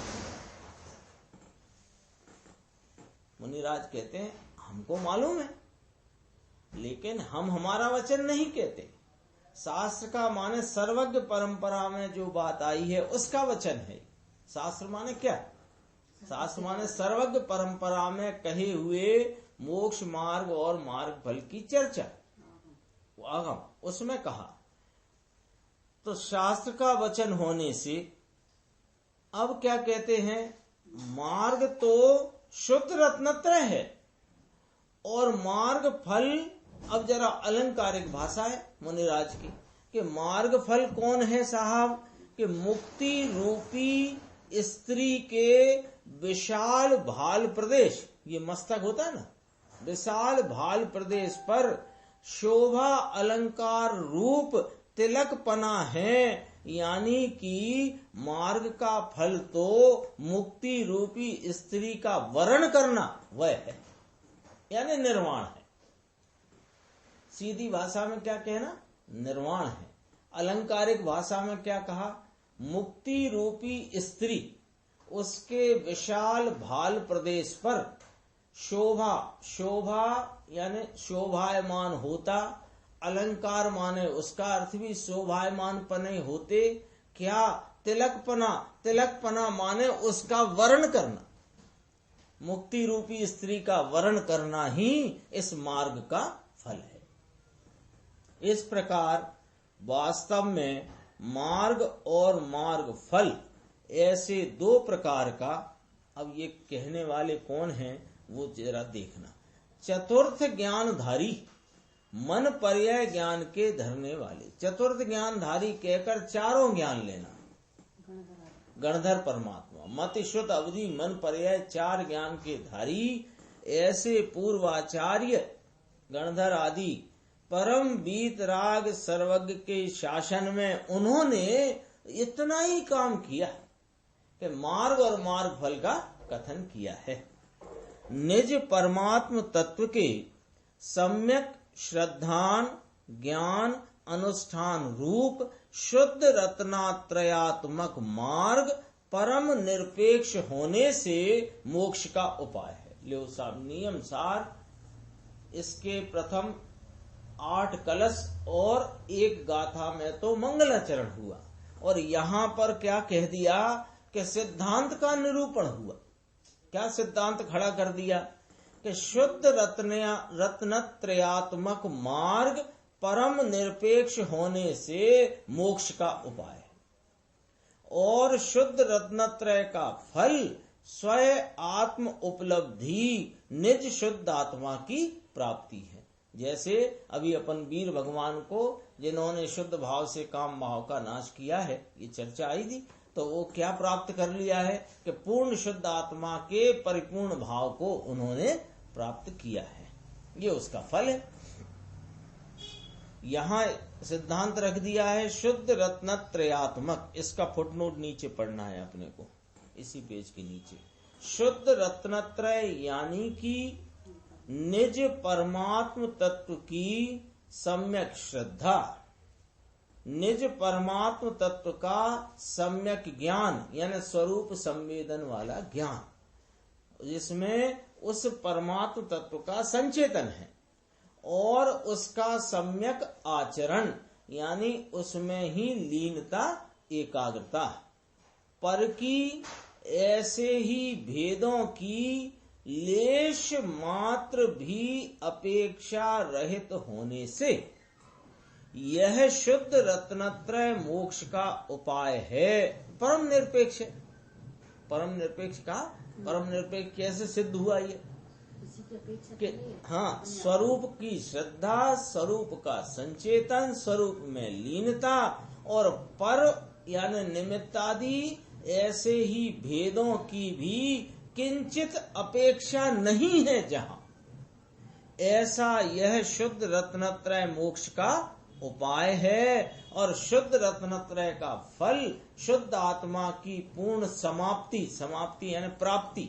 मुनिराज कहते हैं हमको मालूम है, लेकिन हम हमारा वचन नहीं कहते। शास्त्र का माने सर्वज्ञ परंपरा में जो बात आई है उसका वचन है। शास्त्र माने क्या? शास्त्र माने सर्वज्ञ परंपरा में कहे हुए मोक्ष मार्ग और मार्ग फल की चर्चा, आगम उसमें कहा। तो शास्त्र का वचन होने से अब क्या कहते हैं? मार्ग तो शुद्ध रत्नत्रय है और मार्ग फल, अब जरा अलंकारिक भाषा है मुनिराज की, कि मार्ग फल कौन है साहब? कि मुक्ति रूपी स्त्री के विशाल भाल प्रदेश, ये मस्तक होता है ना, विशाल भाल प्रदेश पर शोभा अलंकार रूप तिलक पना है। यानी कि मार्ग का फल तो मुक्ति रूपी स्त्री का वरण करना वह है, यानी निर्वाण है। सीधी भाषा में क्या कहना? निर्वाण है। अलंकारिक भाषा में क्या कहा? मुक्ति रूपी स्त्री उसके विशाल भाल प्रदेश पर शोभा, शोभा यानी शोभायमान होता, अलंकार माने उसका अर्थ भी शोभायमान पने होते। क्या? तिलकपना, तिलकपना माने उसका वर्ण करना। मुक्ति रूपी स्त्री का वर्ण करना ही इस मार्ग का फल है। इस प्रकार वास्तव में मार्ग और मार्ग फल ऐसे दो प्रकार का। अब ये कहने वाले कौन हैं वो जरा देखना। चतुर्थ ज्ञानधारी, मन पर्याय ज्ञान के धरने वाले। चतुर्थ ज्ञानधारी कहकर चारों ज्ञान लेना। गणधर परमात्मा, मति शुद्ध अवधि मन पर्याय चार ज्ञान के धारी ऐसे पूर्वाचार्य गणधर आदि परम वीतराग सर्वज्ञ के शासन में उन्होंने इतना ही काम किया कि मार्ग और मार्ग फल का कथन किया है। निज परमात्म तत्व के सम्यक श्रद्धान ज्ञान अनुष्ठान रूप शुद्ध रत्नात्रयात्मक मार्ग परम निरपेक्ष होने से मोक्ष का उपाय है। लो साहब, नियम सार इसके प्रथम 8 कलश और एक गाथा में तो मंगलाचरण हुआ, और यहाँ पर क्या कह दिया कि सिद्धांत का निरूपण हुआ। क्या सिद्धांत खड़ा कर दिया कि शुद्ध रत्नत्रयात्मक मार्ग परम निरपेक्ष होने से मोक्ष का उपाय है, और शुद्ध रत्नत्रय का फल स्वयं आत्म उपलब्धि निज शुद्ध आत्मा की प्राप्ति है। जैसे अभी अपन वीर भगवान को जिन्होंने शुद्ध भाव से काम भाव का नाश किया है, ये चर्चा आई थी, तो वो क्या प्राप्त कर लिया है कि पूर्ण शुद्ध आत्मा के परिपूर्ण भाव को उन्होंने प्राप्त किया है। ये उसका फल है। यहाँ सिद्धांत रख दिया है शुद्ध रत्नत्रयात्मक। इसका फुटनोट नीचे पढ़ना है अपने को, इसी पेज के नीचे। शुद्ध रत्नत्रय यानी कि निज परमात्म तत्व की सम्यक श्रद्धा, निज परमात्म तत्व का सम्यक ज्ञान यानी स्वरूप संवेदन वाला ज्ञान, जिसमें उस परमात्म तत्व का संचेतन है, और उसका सम्यक आचरण यानी उसमें ही लीनता एकाग्रता, पर की ऐसे ही भेदों की लेश मात्र भी अपेक्षा रहित होने से यह शुद्ध रत्नत्रय मोक्ष का उपाय है। परम निरपेक्ष है। परम निरपेक्ष का परम निरपेक्ष कैसे सिद्ध हुआ ये कि हाँ, स्वरूप की श्रद्धा, स्वरूप का संचेतन, स्वरूप में लीनता, और पर यानी निमित्तादि ऐसे ही भेदों की भी किंचित अपेक्षा नहीं है जहाँ, ऐसा यह शुद्ध रत्नत्रय मोक्ष का उपाय है। और शुद्ध रत्नत्रय का फल शुद्ध आत्मा की पूर्ण समाप्ति, समाप्ति यानी प्राप्ति,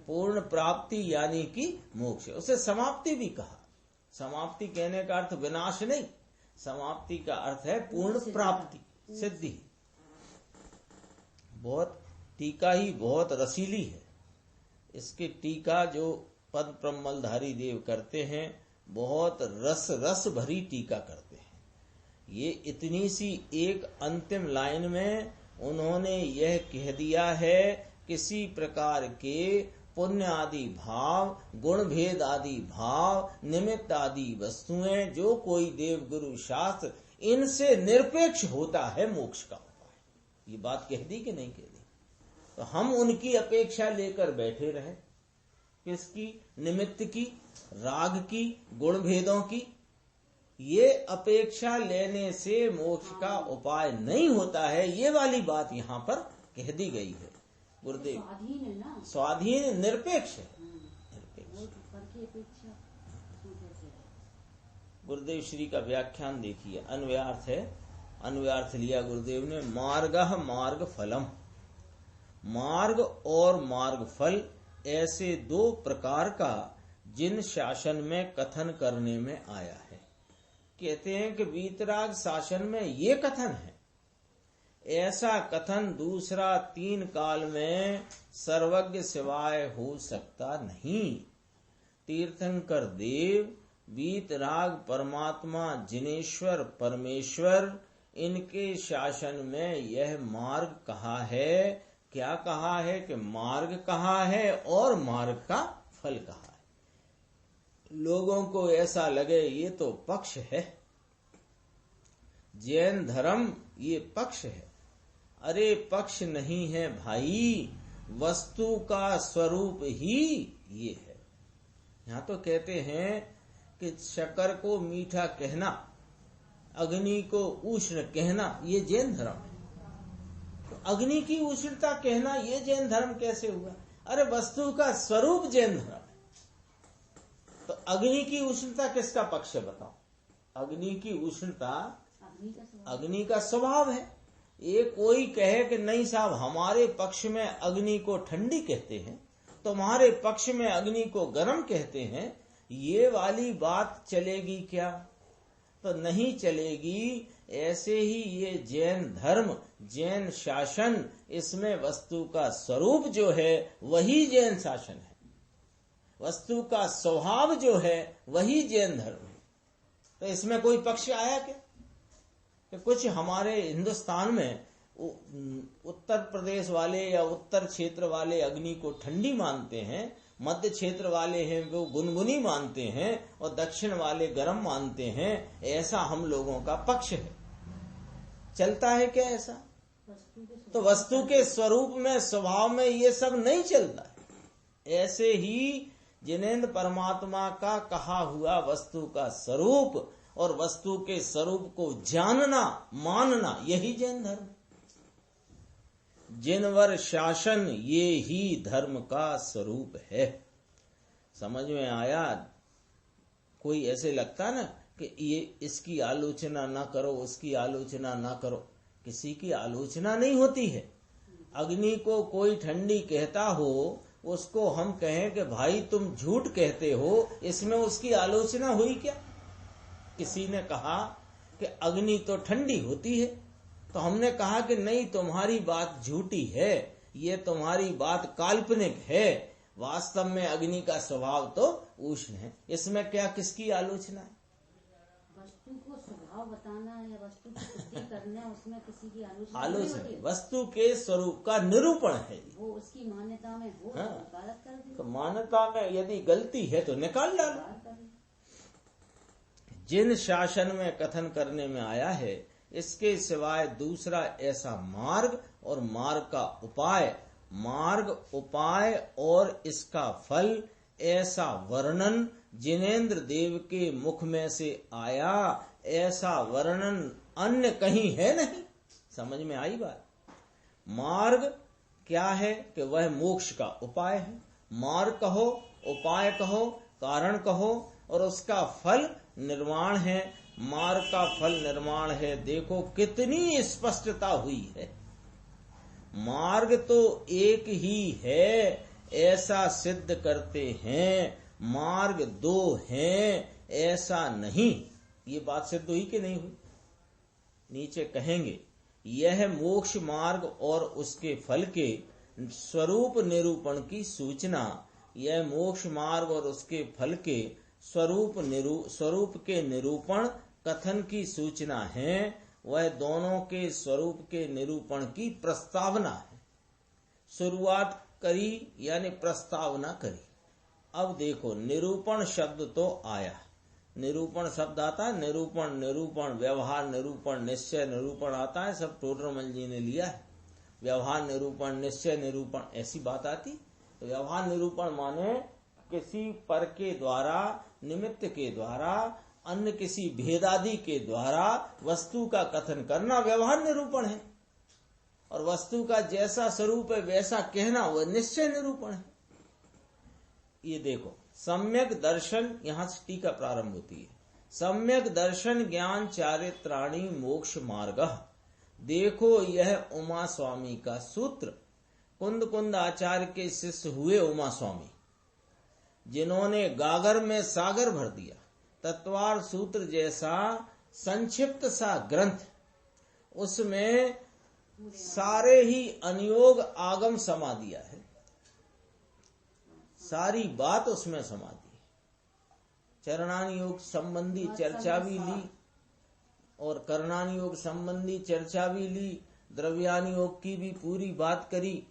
पूर्ण प्राप्ति यानी कि मोक्ष। उसे समाप्ति भी कहा। समाप्ति कहने का अर्थ विनाश नहीं, समाप्ति का अर्थ है पूर्ण प्राप्ति, सिद्धि। बहुत टीका ही बहुत रसीली है। इसके टीका जो पद प्रमलधारी देव करते हैं, बहुत रस रस भरी टीका करते हैं। ये इतनी सी एक अंतिम लाइन में उन्होंने यह कह दिया है, किसी प्रकार के पुण्य आदि भाव, गुण भेद आदि भाव, निमित्त आदि वस्तुएं, जो कोई देव गुरु शास्त्र, इनसे निरपेक्ष होता है मोक्ष का उपाय। ये बात कह दी कि नहीं कह दी? तो हम उनकी अपेक्षा लेकर बैठे रहे, किसकी? निमित्त की, राग की, गुण भेदों की। ये अपेक्षा लेने से मोक्ष का उपाय नहीं होता है, ये वाली बात यहाँ पर कह दी गई है। गुरुदेव स्वाधीन है ना, स्वाधीन निरपेक्ष है, निरपेक्ष। गुरुदेव श्री का व्याख्यान देखिए, अन्वयार्थ है, अन्वयार्थ लिया गुरुदेव ने, मार्गः मार्ग फलम। मार्ग और मार्ग फल ऐसे दो प्रकार का जिन शासन में कथन करने में आया है। कहते हैं कि वीतराग शासन में ये कथन है, ऐसा कथन दूसरा 3 काल में सर्वज्ञ सिवाय हो सकता नहीं। तीर्थंकर देव, वीतराग परमात्मा जिनेश्वर परमेश्वर, इनके शासन में यह मार्ग कहा है। क्या कहा है कि मार्ग कहा है और मार्ग का फल कहा है। लोगों को ऐसा लगे ये तो पक्ष है, जैन धर्म ये पक्ष है। अरे पक्ष नहीं है भाई, वस्तु का स्वरूप ही ये है। यहाँ तो कहते हैं कि शक्कर को मीठा कहना, अग्नि को उष्ण कहना, ये जैन धर्म है। तो अग्नि की उष्णता कहना ये जैन धर्म कैसे हुआ? अरे वस्तु का स्वरूप जैन धर्म है। तो अग्नि की उष्णता किसका पक्ष है बताओ? अग्नि की उष्णता अग्नि का स्वभाव है। ये कोई कहे कि नहीं साहब हमारे पक्ष में अग्नि को ठंडी कहते हैं, तुम्हारे पक्ष में अग्नि को गर्म कहते हैं, ये वाली बात चलेगी क्या? तो नहीं चलेगी। ऐसे ही ये जैन धर्म, जैन शासन, इसमें वस्तु का स्वरूप जो है वही जैन शासन है, वस्तु का स्वभाव जो है वही जैन धर्म है। तो इसमें कोई पक्ष आया क्या? कि कुछ हमारे हिंदुस्तान में उत्तर प्रदेश वाले या उत्तर क्षेत्र वाले अग्नि को ठंडी मानते हैं, मध्य क्षेत्र वाले हैं वो गुनगुनी मानते हैं, और दक्षिण वाले गर्म मानते हैं। ऐसा हम लोगों का पक्ष है। चलता है क्या ऐसा? तो वस्तु के स्वरूप में, स्वभाव में ये सब नहीं चलता है। ऐसे ही जिनेंद्र परमात्मा का कहा हुआ वस्तु का स्वरूप और वस्तु के स्वरूप को जानना, मानना, यही जैन धर्म। जिनवर शासन ये ही धर्म का स्वरूप है। समझ में आया? कोई ऐसे लगता ना कि ये इसकी आलोचना ना करो, उसकी आलोचना ना करो। किसी की आलोचना नहीं होती है। अग्नि को कोई ठंडी कहता हो, उसको हम कहें कि भाई तुम झूठ कहते हो, इसमें उसकी आलोचना हुई क्या? किसी ने कहा कि अग्नि तो ठंडी होती है, तो हमने कहा कि नहीं, तुम्हारी बात झूठी है, ये तुम्हारी बात काल्पनिक है, वास्तव में अग्नि का स्वभाव तो उष्ण है। इसमें क्या किसकी आलोचना है? वस्तु को स्वभाव बताना या वस्तु की पुष्टि करना, उसमें किसी की आलोचना वस्तु के स्वरूप का निरूपण है। वो उसकी मान्यता में हो, गलत कर दी। तो मान्यता में यदि गलती है तो निकाल डालो। जिन शासन में कथन करने में आया है, इसके सिवाय दूसरा ऐसा मार्ग और मार्ग का उपाय, मार्ग उपाय और इसका फल, ऐसा वर्णन जिनेंद्र देव के मुख में से आया, ऐसा वर्णन अन्य कहीं है नहीं। समझ में आई बात? मार्ग क्या है कि वह मोक्ष का उपाय है। मार्ग कहो, उपाय कहो, कारण कहो, और उसका फल निर्वाण है। मार्ग का फल निर्माण है। देखो कितनी स्पष्टता हुई है। मार्ग तो एक ही है ऐसा सिद्ध करते हैं, मार्ग दो हैं ऐसा नहीं। ये बात सिद्ध हुई कि नहीं हुई? नीचे कहेंगे यह मोक्ष मार्ग और उसके फल के स्वरूप निरूपण की सूचना, यह मोक्ष मार्ग और उसके फल के स्वरूप के निरूपण कथन की सूचना है। वह दोनों के स्वरूप के निरूपण की प्रस्तावना है। शुरुआत करी यानी प्रस्तावना करी। अब देखो निरूपण शब्द तो आया, निरूपण शब्द आता है, निरूपण, निरूपण, व्यवहार निरूपण, निश्चय निरूपण आता है, सब टोडरमल जी ने लिया है। व्यवहार निरूपण, निश्चय निरूपण, ऐसी बात आती। तो व्यवहार निरूपण माने किसी पर के द्वारा, निमित्त के द्वारा, अन्य किसी भेदादि के द्वारा वस्तु का कथन करना व्यवहार निरूपण है। और वस्तु का जैसा स्वरूप है वैसा कहना वह निश्चय निरूपण है। ये देखो सम्यक दर्शन, यहां से टीका प्रारंभ होती है। सम्यक दर्शन ज्ञान चारित्राणी मोक्ष मार्ग। देखो यह उमा स्वामी का सूत्र। कुंद कुंद आचार्य के शिष्य हुए उमा स्वामी, जिन्होंने गागर में सागर भर दिया। तत्वार सूत्र जैसा संक्षिप्त सा ग्रंथ, उसमें सारे ही अनियोग आगम समा दिया है, सारी बात उसमें समा दी। चरणान योग संबंधी चर्चा भी ली और करणान योग संबंधी चर्चा भी ली, द्रव्यान योग की भी पूरी बात करी।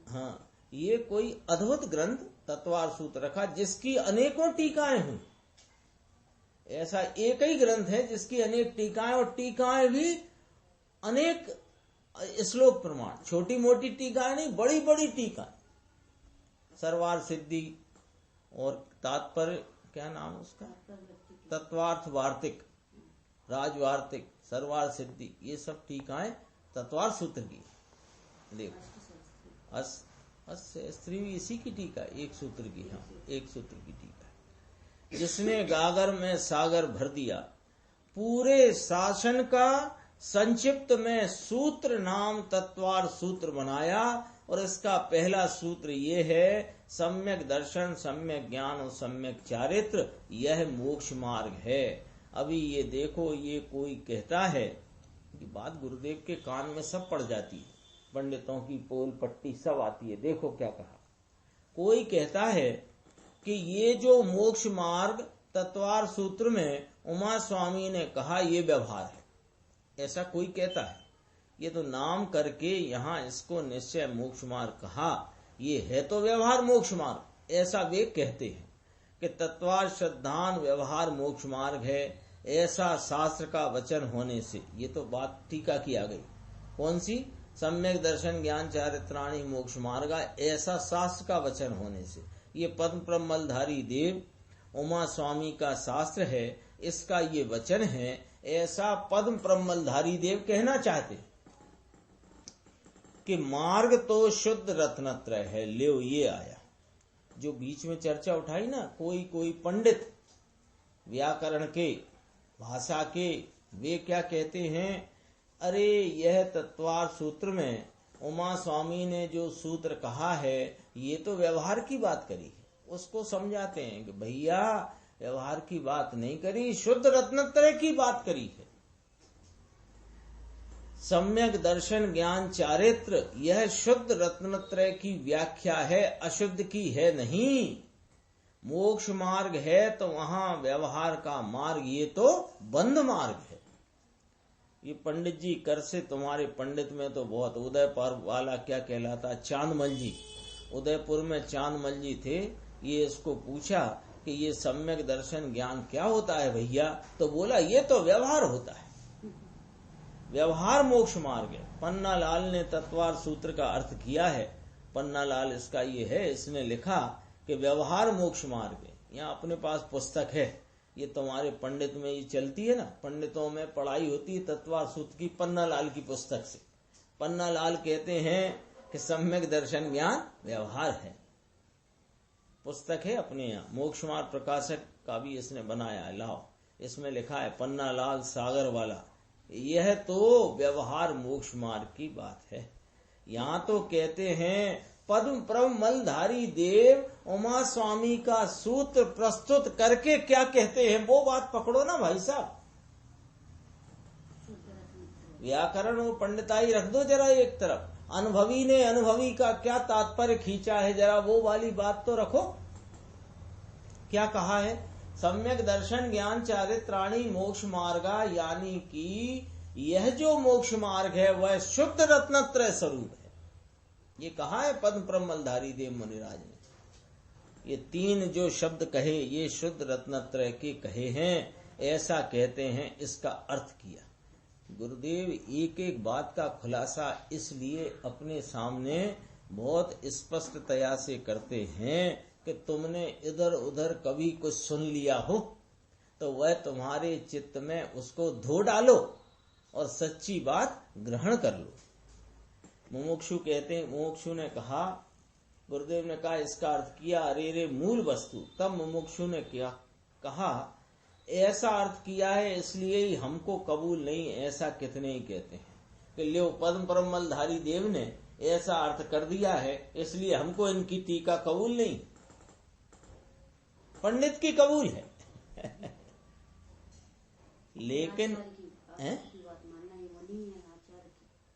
हाँ, ये कोई अद्भुत ग्रंथ तत्वार सूत्र रखा जिसकी अनेकों टीकाएं हुई। ऐसा एक ही ग्रंथ है जिसकी अनेक टीकाएं, और टीकाएं भी अनेक श्लोक प्रमाण, छोटी मोटी टीकाएं नहीं, बड़ी बड़ी टीकाएं। सर्वार्थ सिद्धि और तात्पर्य, क्या नाम उसका, तत्वार्थ वार्तिक, राजवार्तिक, सर्वार्थ सिद्धि, ये सब टीकाएं तत्वार्थ सूत्र की। देखो स्त्री भी इसी की टीका, एक सूत्र की। हाँ, एक सूत्र की टीका। जिसने गागर में सागर भर दिया, पूरे शासन का संक्षिप्त में सूत्र नाम तत्वार्थ सूत्र बनाया। और इसका पहला सूत्र ये है, सम्यक दर्शन, सम्यक ज्ञान और सम्यक चारित्र, यह मोक्ष मार्ग है। अभी ये देखो, ये कोई कहता है कि बात गुरुदेव के कान में सब पड़ जाती है, पंडितों की पोल पट्टी सब आती है। देखो क्या कहा, कोई कहता है कि ये जो मोक्ष मार्ग तत्वार्थ सूत्र में उमा स्वामी ने कहा, ये व्यवहार है, ऐसा कोई कहता है। ये तो नाम करके यहाँ इसको निश्चय मोक्ष मार्ग कहा, ये है तो व्यवहार मोक्ष मार्ग, ऐसा वे कहते हैं कि तत्वार्थ श्रद्धान व्यवहार मोक्ष मार्ग है, ऐसा शास्त्र का वचन होने से। ये तो बात टीका की आ गई, कौन सी, सम्यक दर्शन ज्ञान चारित्राणी मोक्ष मार्ग, ऐसा शास्त्र का वचन होने से। ये पद्म प्रमलधारी देव उमा स्वामी का शास्त्र है, इसका ये वचन है, ऐसा पद्म प्रमलधारी देव कहना चाहते कि मार्ग तो शुद्ध रत्नत्रय है। ले ये आया जो बीच में चर्चा उठाई ना, कोई पंडित व्याकरण के, भाषा के, वे क्या कहते हैं, अरे यह तत्वार्थ सूत्र में उमा स्वामी ने जो सूत्र कहा है, ये तो व्यवहार की बात करी है। उसको समझाते हैं कि भैया व्यवहार की बात नहीं करी, शुद्ध रत्नत्रय की बात करी है। सम्यक दर्शन ज्ञान चारित्र, यह शुद्ध रत्नत्रय की व्याख्या है, अशुद्ध की है नहीं। मोक्ष मार्ग है तो वहां व्यवहार का मार्ग, ये तो बंध मार्ग है। ये पंडित जी कर से, तुम्हारे पंडित में तो बहुत, उदयपुर वाला क्या कहलाता, चांदमल जी, उदयपुर में चांदमल जी थे। ये इसको पूछा कि ये सम्यक दर्शन ज्ञान क्या होता है भैया, तो बोला ये तो व्यवहार होता है, व्यवहार मोक्ष मार्ग है। पन्ना लाल ने तत्वार्थ सूत्र का अर्थ किया है, पन्ना लाल इसका ये है, इसने लिखा कि व्यवहार मोक्ष मार्ग है। यहाँ अपने पास पुस्तक है, ये तुम्हारे पंडित में ये चलती है ना, पंडितों में पढ़ाई होती है तत्वार्थ सूत्र की, पन्ना लाल की पुस्तक से। पन्ना लाल कहते हैं कि सम्यक दर्शन ज्ञान व्यवहार है, पुस्तक है अपने यहाँ, मोक्ष मार्ग प्रकाशक का भी इसने बनाया है, लाओ, इसमें लिखा है पन्ना लाल सागर वाला। यह तो व्यवहार मोक्ष मार्ग की बात है। यहाँ तो कहते हैं पद्म प्रमलधारी देव उमा स्वामी का सूत्र प्रस्तुत करके क्या कहते हैं, वो बात पकड़ो ना भाई साहब। व्याकरण और पंडिताई रख दो जरा एक तरफ, अनुभवी ने अनुभवी का क्या तात्पर्य खींचा है, जरा वो वाली बात तो रखो। क्या कहा है, सम्यक दर्शन ज्ञान चारित्राणी मोक्ष मार्गा, यानी कि यह जो मोक्ष मार्ग है वह शुद्ध रत्नत्रय स्वरूप है। ये कहा है पद्म प्रमलधारी देव मुनिराज ने। ये तीन जो शब्द कहे ये शुद्ध रत्नत्रय के कहे हैं, ऐसा कहते हैं, इसका अर्थ किया। गुरुदेव एक एक बात का खुलासा इसलिए अपने सामने बहुत स्पष्टतया से करते हैं कि तुमने इधर उधर कभी कुछ सुन लिया हो तो वह तुम्हारे चित्त में उसको धो डालो और सच्ची बात ग्रहण कर लो। मुमुक्षु कहते हैं, मुमुक्षु ने कहा, गुरुदेव ने कहा इसका अर्थ किया, अरे रे मूल वस्तु। तब मुमुक्षु ने क्या कहा, ऐसा अर्थ किया है इसलिए ही हमको कबूल नहीं, ऐसा कितने ही कहते हैं कि लो पद्म प्रमलधारी देव ने ऐसा अर्थ कर दिया है इसलिए हमको इनकी टीका कबूल नहीं, पंडित की कबूल है। लेकिन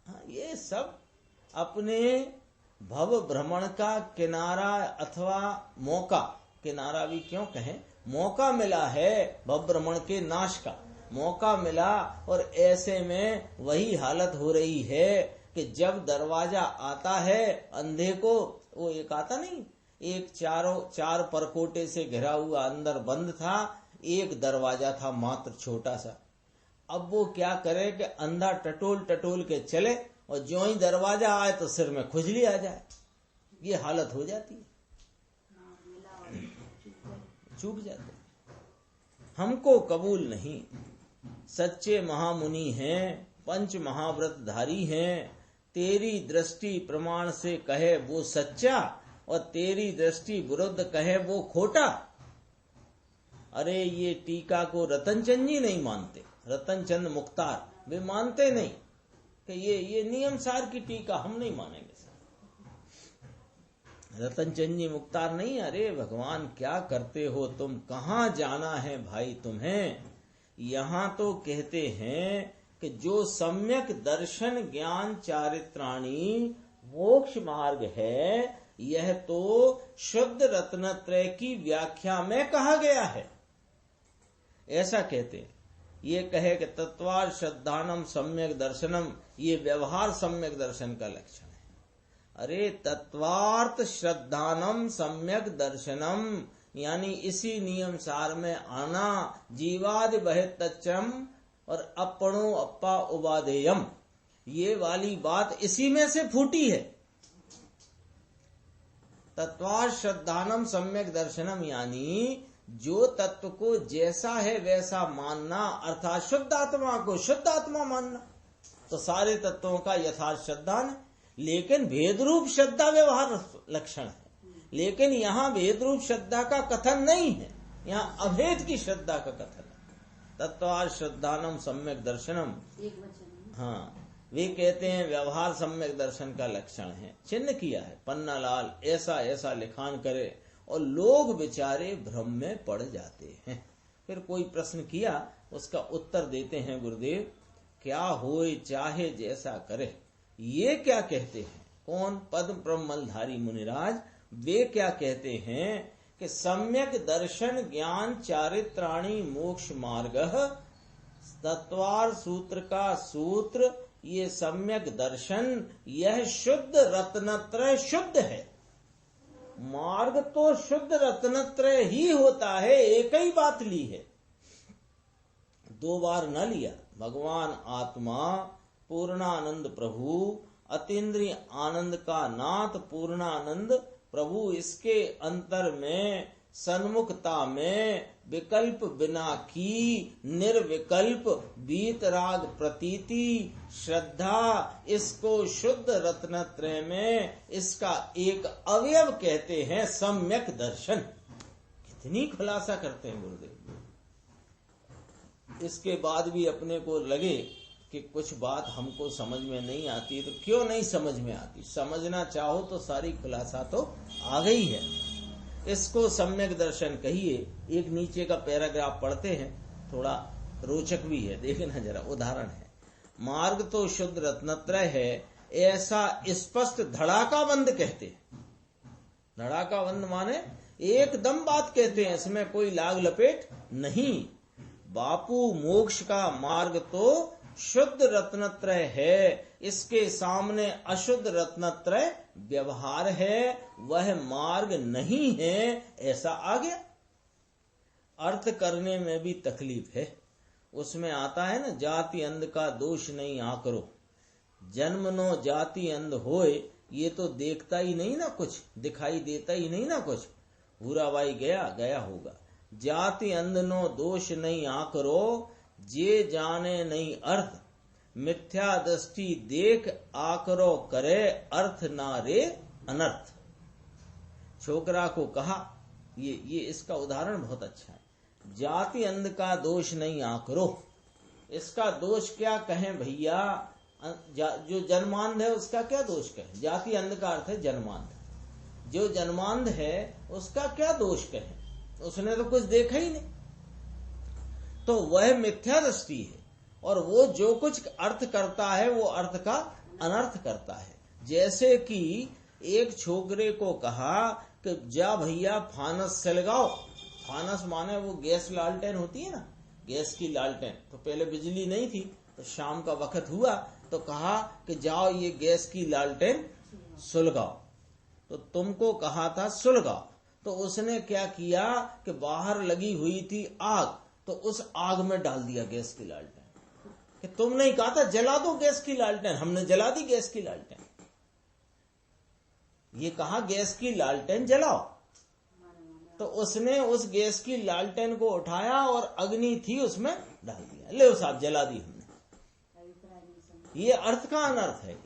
हाँ, ये सब अपने भव भ्रमण का किनारा अथवा मौका, किनारा भी क्यों कहें, मौका मिला है, भव भ्रमण के नाश का मौका मिला। और ऐसे में वही हालत हो रही है कि जब दरवाजा आता है अंधे को, वो एक आता नहीं, एक चार परकोटे से घिरा हुआ अंदर बंद था, एक दरवाजा था मात्र छोटा सा। अब वो क्या करे कि अंधा टटोल टटोल के चले और जो ही दरवाजा आए तो सिर में खुजली आ जाए, ये हालत हो जाती है, चूक जाते। हमको कबूल नहीं। सच्चे महामुनि हैं, पंच महाव्रतधारी हैं, तेरी दृष्टि प्रमाण से कहे वो सच्चा और तेरी दृष्टि विरुद्ध कहे वो खोटा। अरे ये टीका को रतनचंद जी नहीं मानते, रतनचंद मुख्तार वे मानते नहीं कि ये नियम सार की टीका हम नहीं मानेंगे। रतनचंद जी मुख्तार नहीं, अरे भगवान क्या करते हो तुम, कहाँ जाना है भाई तुम्हें। यहाँ तो कहते हैं कि जो सम्यक दर्शन ज्ञान चारित्राणी मोक्ष मार्ग है, यह तो शुद्ध रत्नत्रय की व्याख्या में कहा गया है, ऐसा कहते हैं। ये कहे कि तत्वार श्रद्धानम सम्यक दर्शनम, ये व्यवहार सम्यक दर्शन का लक्षण है। अरे तत्वार्थ श्रद्धानम सम्यक दर्शनम यानी इसी नियम सार में आना, जीवादि बहितच्चम और अपणो अप्पा उपादेयम, ये वाली बात इसी में से फूटी है। तत्वार्थ श्रद्धानम सम्यक दर्शनम यानी जो तत्व को जैसा है वैसा मानना, अर्थात शुद्ध आत्मा को शुद्ध आत्मा मानना। तो सारे तत्वों का यथार्थ श्रद्धान है, लेकिन भेद रूप श्रद्धा व्यवहार लक्षण है। लेकिन यहाँ भेद रूप श्रद्धा का कथन नहीं है, यहाँ अभेद की श्रद्धा का कथन है। तत्वार्थ श्रद्धानम सम्यक दर्शनम, हाँ वे कहते हैं व्यवहार सम्यक दर्शन का लक्षण है। चिन्ह किया है पन्ना लाल, ऐसा ऐसा लिखान करे और लोग बेचारे भ्रम में पड़ जाते हैं। फिर कोई प्रश्न किया, उसका उत्तर देते हैं गुरुदेव, क्या होए चाहे जैसा करे। ये क्या कहते हैं? कौन? पद्म ब्रह्मलधारी मुनिराज, वे क्या कहते हैं कि सम्यक दर्शन ज्ञान चारित्राणी मोक्ष मार्ग, तत्वार सूत्र का सूत्र, ये सम्यक दर्शन, यह शुद्ध रत्नत्रय शुद्ध है। मार्ग तो शुद्ध रत्नत्रय ही होता है, एक ही बात ली है, दो बार न लिया। भगवान आत्मा, पूर्णानंद प्रभु, अतीन्द्रिय आनंद का नाथ पूर्णानंद प्रभु, इसके अंतर में सन्मुखता में विकल्प बिना की निर्विकल्प वीतराग प्रतीति श्रद्धा, इसको शुद्ध रत्नत्रय में इसका एक अवयव कहते हैं सम्यक दर्शन। कितनी खुलासा करते हैं गुरुदेव। इसके बाद भी अपने को लगे कि कुछ बात हमको समझ में नहीं आती, तो क्यों नहीं समझ में आती? समझना चाहो तो सारी खुलासा तो आ गई है। इसको सम्यक दर्शन कहिए। एक नीचे का पैराग्राफ पढ़ते हैं, थोड़ा रोचक भी है, देखना जरा। उदाहरण है, मार्ग तो शुद्ध रत्नत्रय है, ऐसा स्पष्ट धड़ाकाबंद कहते हैं। धड़ाकाबंद माने एकदम बात कहते हैं, इसमें कोई लाग लपेट नहीं। बापू मोक्ष का मार्ग तो शुद्ध रत्नत्रय है, इसके सामने अशुद्ध रत्नत्रय व्यवहार है, वह मार्ग नहीं है, ऐसा आ गया। अर्थ करने में भी तकलीफ है। उसमें आता है ना, जाति अंध का दोष नहीं आकरो, जन्म नो जाति अंध होए। ये तो देखता ही नहीं ना, कुछ दिखाई देता ही नहीं ना कुछ। भूराबाई गया गया होगा। जाति अंध नो दोष नहीं आकरो, जे जाने नहीं अर्थ, मिथ्या दृष्टि देख आकरो करे, अर्थ ना रे अनर्थ। छोकरा को कहा, ये इसका उदाहरण बहुत अच्छा है। जाति अंध का दोष नहीं आकरो, इसका दोष क्या कहें भैया? जो जन्मांध है उसका क्या दोष कहें? जाति अंध का अर्थ है जन्मांध। जो जन्मांध है उसका क्या दोष कहें? उसने तो कुछ देखा ही नहीं, तो वह मिथ्या दृष्टि है। और वो जो कुछ अर्थ करता है वो अर्थ का अनर्थ करता है। जैसे कि एक छोकरे को कहा कि जा भैया फानस सलगाओ। फानस माने वो गैस लालटेन होती है ना, गैस की लालटेन। तो पहले बिजली नहीं थी, तो शाम का वक्त हुआ तो कहा कि जाओ ये गैस की लालटेन सुलगाओ। तो तुमको कहा था सुलगाओ, तो उसने क्या किया कि बाहर लगी हुई थी आग, तो उस आग में डाल दिया गैस की लालटेन कि तुमने ही कहा था जला दो गैस की लालटेन, हमने जला दी गैस की लालटेन। ये कहा गैस की लालटेन जलाओ, तो उसने उस गैस की लालटेन को उठाया और अग्नि थी उसमें डाल दिया, ले साहब जला दी हमने। ये अर्थ का अनर्थ है।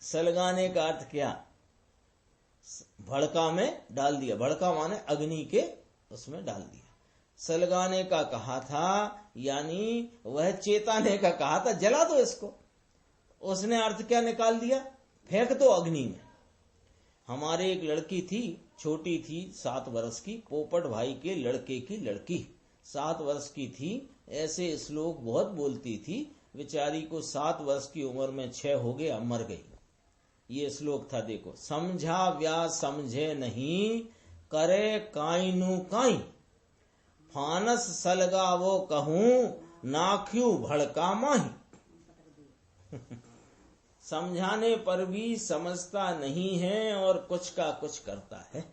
सलगाने का अर्थ क्या? भड़का में डाल दिया, भड़का माने अग्नि के उसमें डाल दिया। सलगाने का कहा था यानी वह चेताने का कहा था जला दो इसको, उसने अर्थ क्या निकाल दिया? फेंक दो अग्नि में। हमारे एक लड़की थी, छोटी थी, 7 वर्ष की, पोपट भाई के लड़के की लड़की 7 वर्ष की थी। ऐसे श्लोक बहुत बोलती थी, बेचारी को 7 वर्ष की उम्र में 6 हो गया, मर गई। ये श्लोक था, देखो, समझा व्यास समझे नहीं, करे काइनु काई, फानस सलगा वो कहूं, नाख्यू भड़का माही। समझाने पर भी समझता नहीं है और कुछ का कुछ करता है।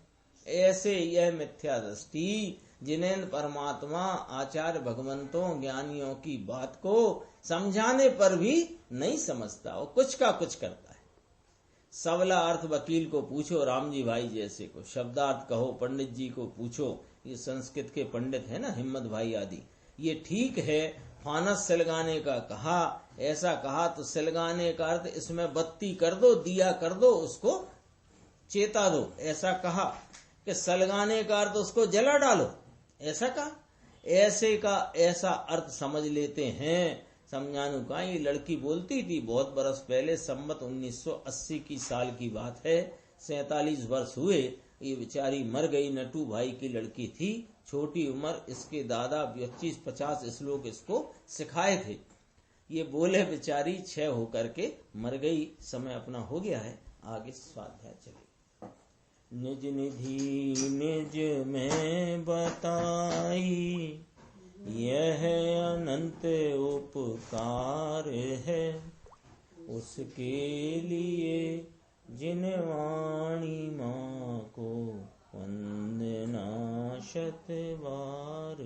ऐसे यह मिथ्या दृष्टि जिन्हें परमात्मा आचार्य भगवंतों ज्ञानियों की बात को समझाने पर भी नहीं समझता और कुछ का कुछ करता है। सबला अर्थ वकील को पूछो, राम जी भाई जैसे को, शब्दार्थ कहो पंडित जी को पूछो, ये संस्कृत के पंडित है ना, हिम्मत भाई आदि। ये ठीक है, फानस सिलगाने का कहा, ऐसा कहा तो सिलगाने का अर्थ इसमें बत्ती कर दो, दिया कर दो, उसको चेता दो, ऐसा कहा। कि सलगाने का अर्थ उसको जला डालो, ऐसा कहा। ऐसे का ऐसा अर्थ समझ लेते हैं। समझानु का ये लड़की बोलती थी बहुत बरस पहले, संवत 1980 की साल की बात है, 47 वर्ष हुए, ये बेचारी मर गई। नटू भाई की लड़की थी, छोटी उम्र, इसके दादा 25-50 श्लोक इसको सिखाए थे। ये बोले बेचारी 6 होकर के मर गई। समय अपना हो गया है, आगे स्वाध्याय चले। निज निधि निज में बताई, यह अनंत उपकार है, उसके लिए जिन वाणी माँ को वंदना शत बार।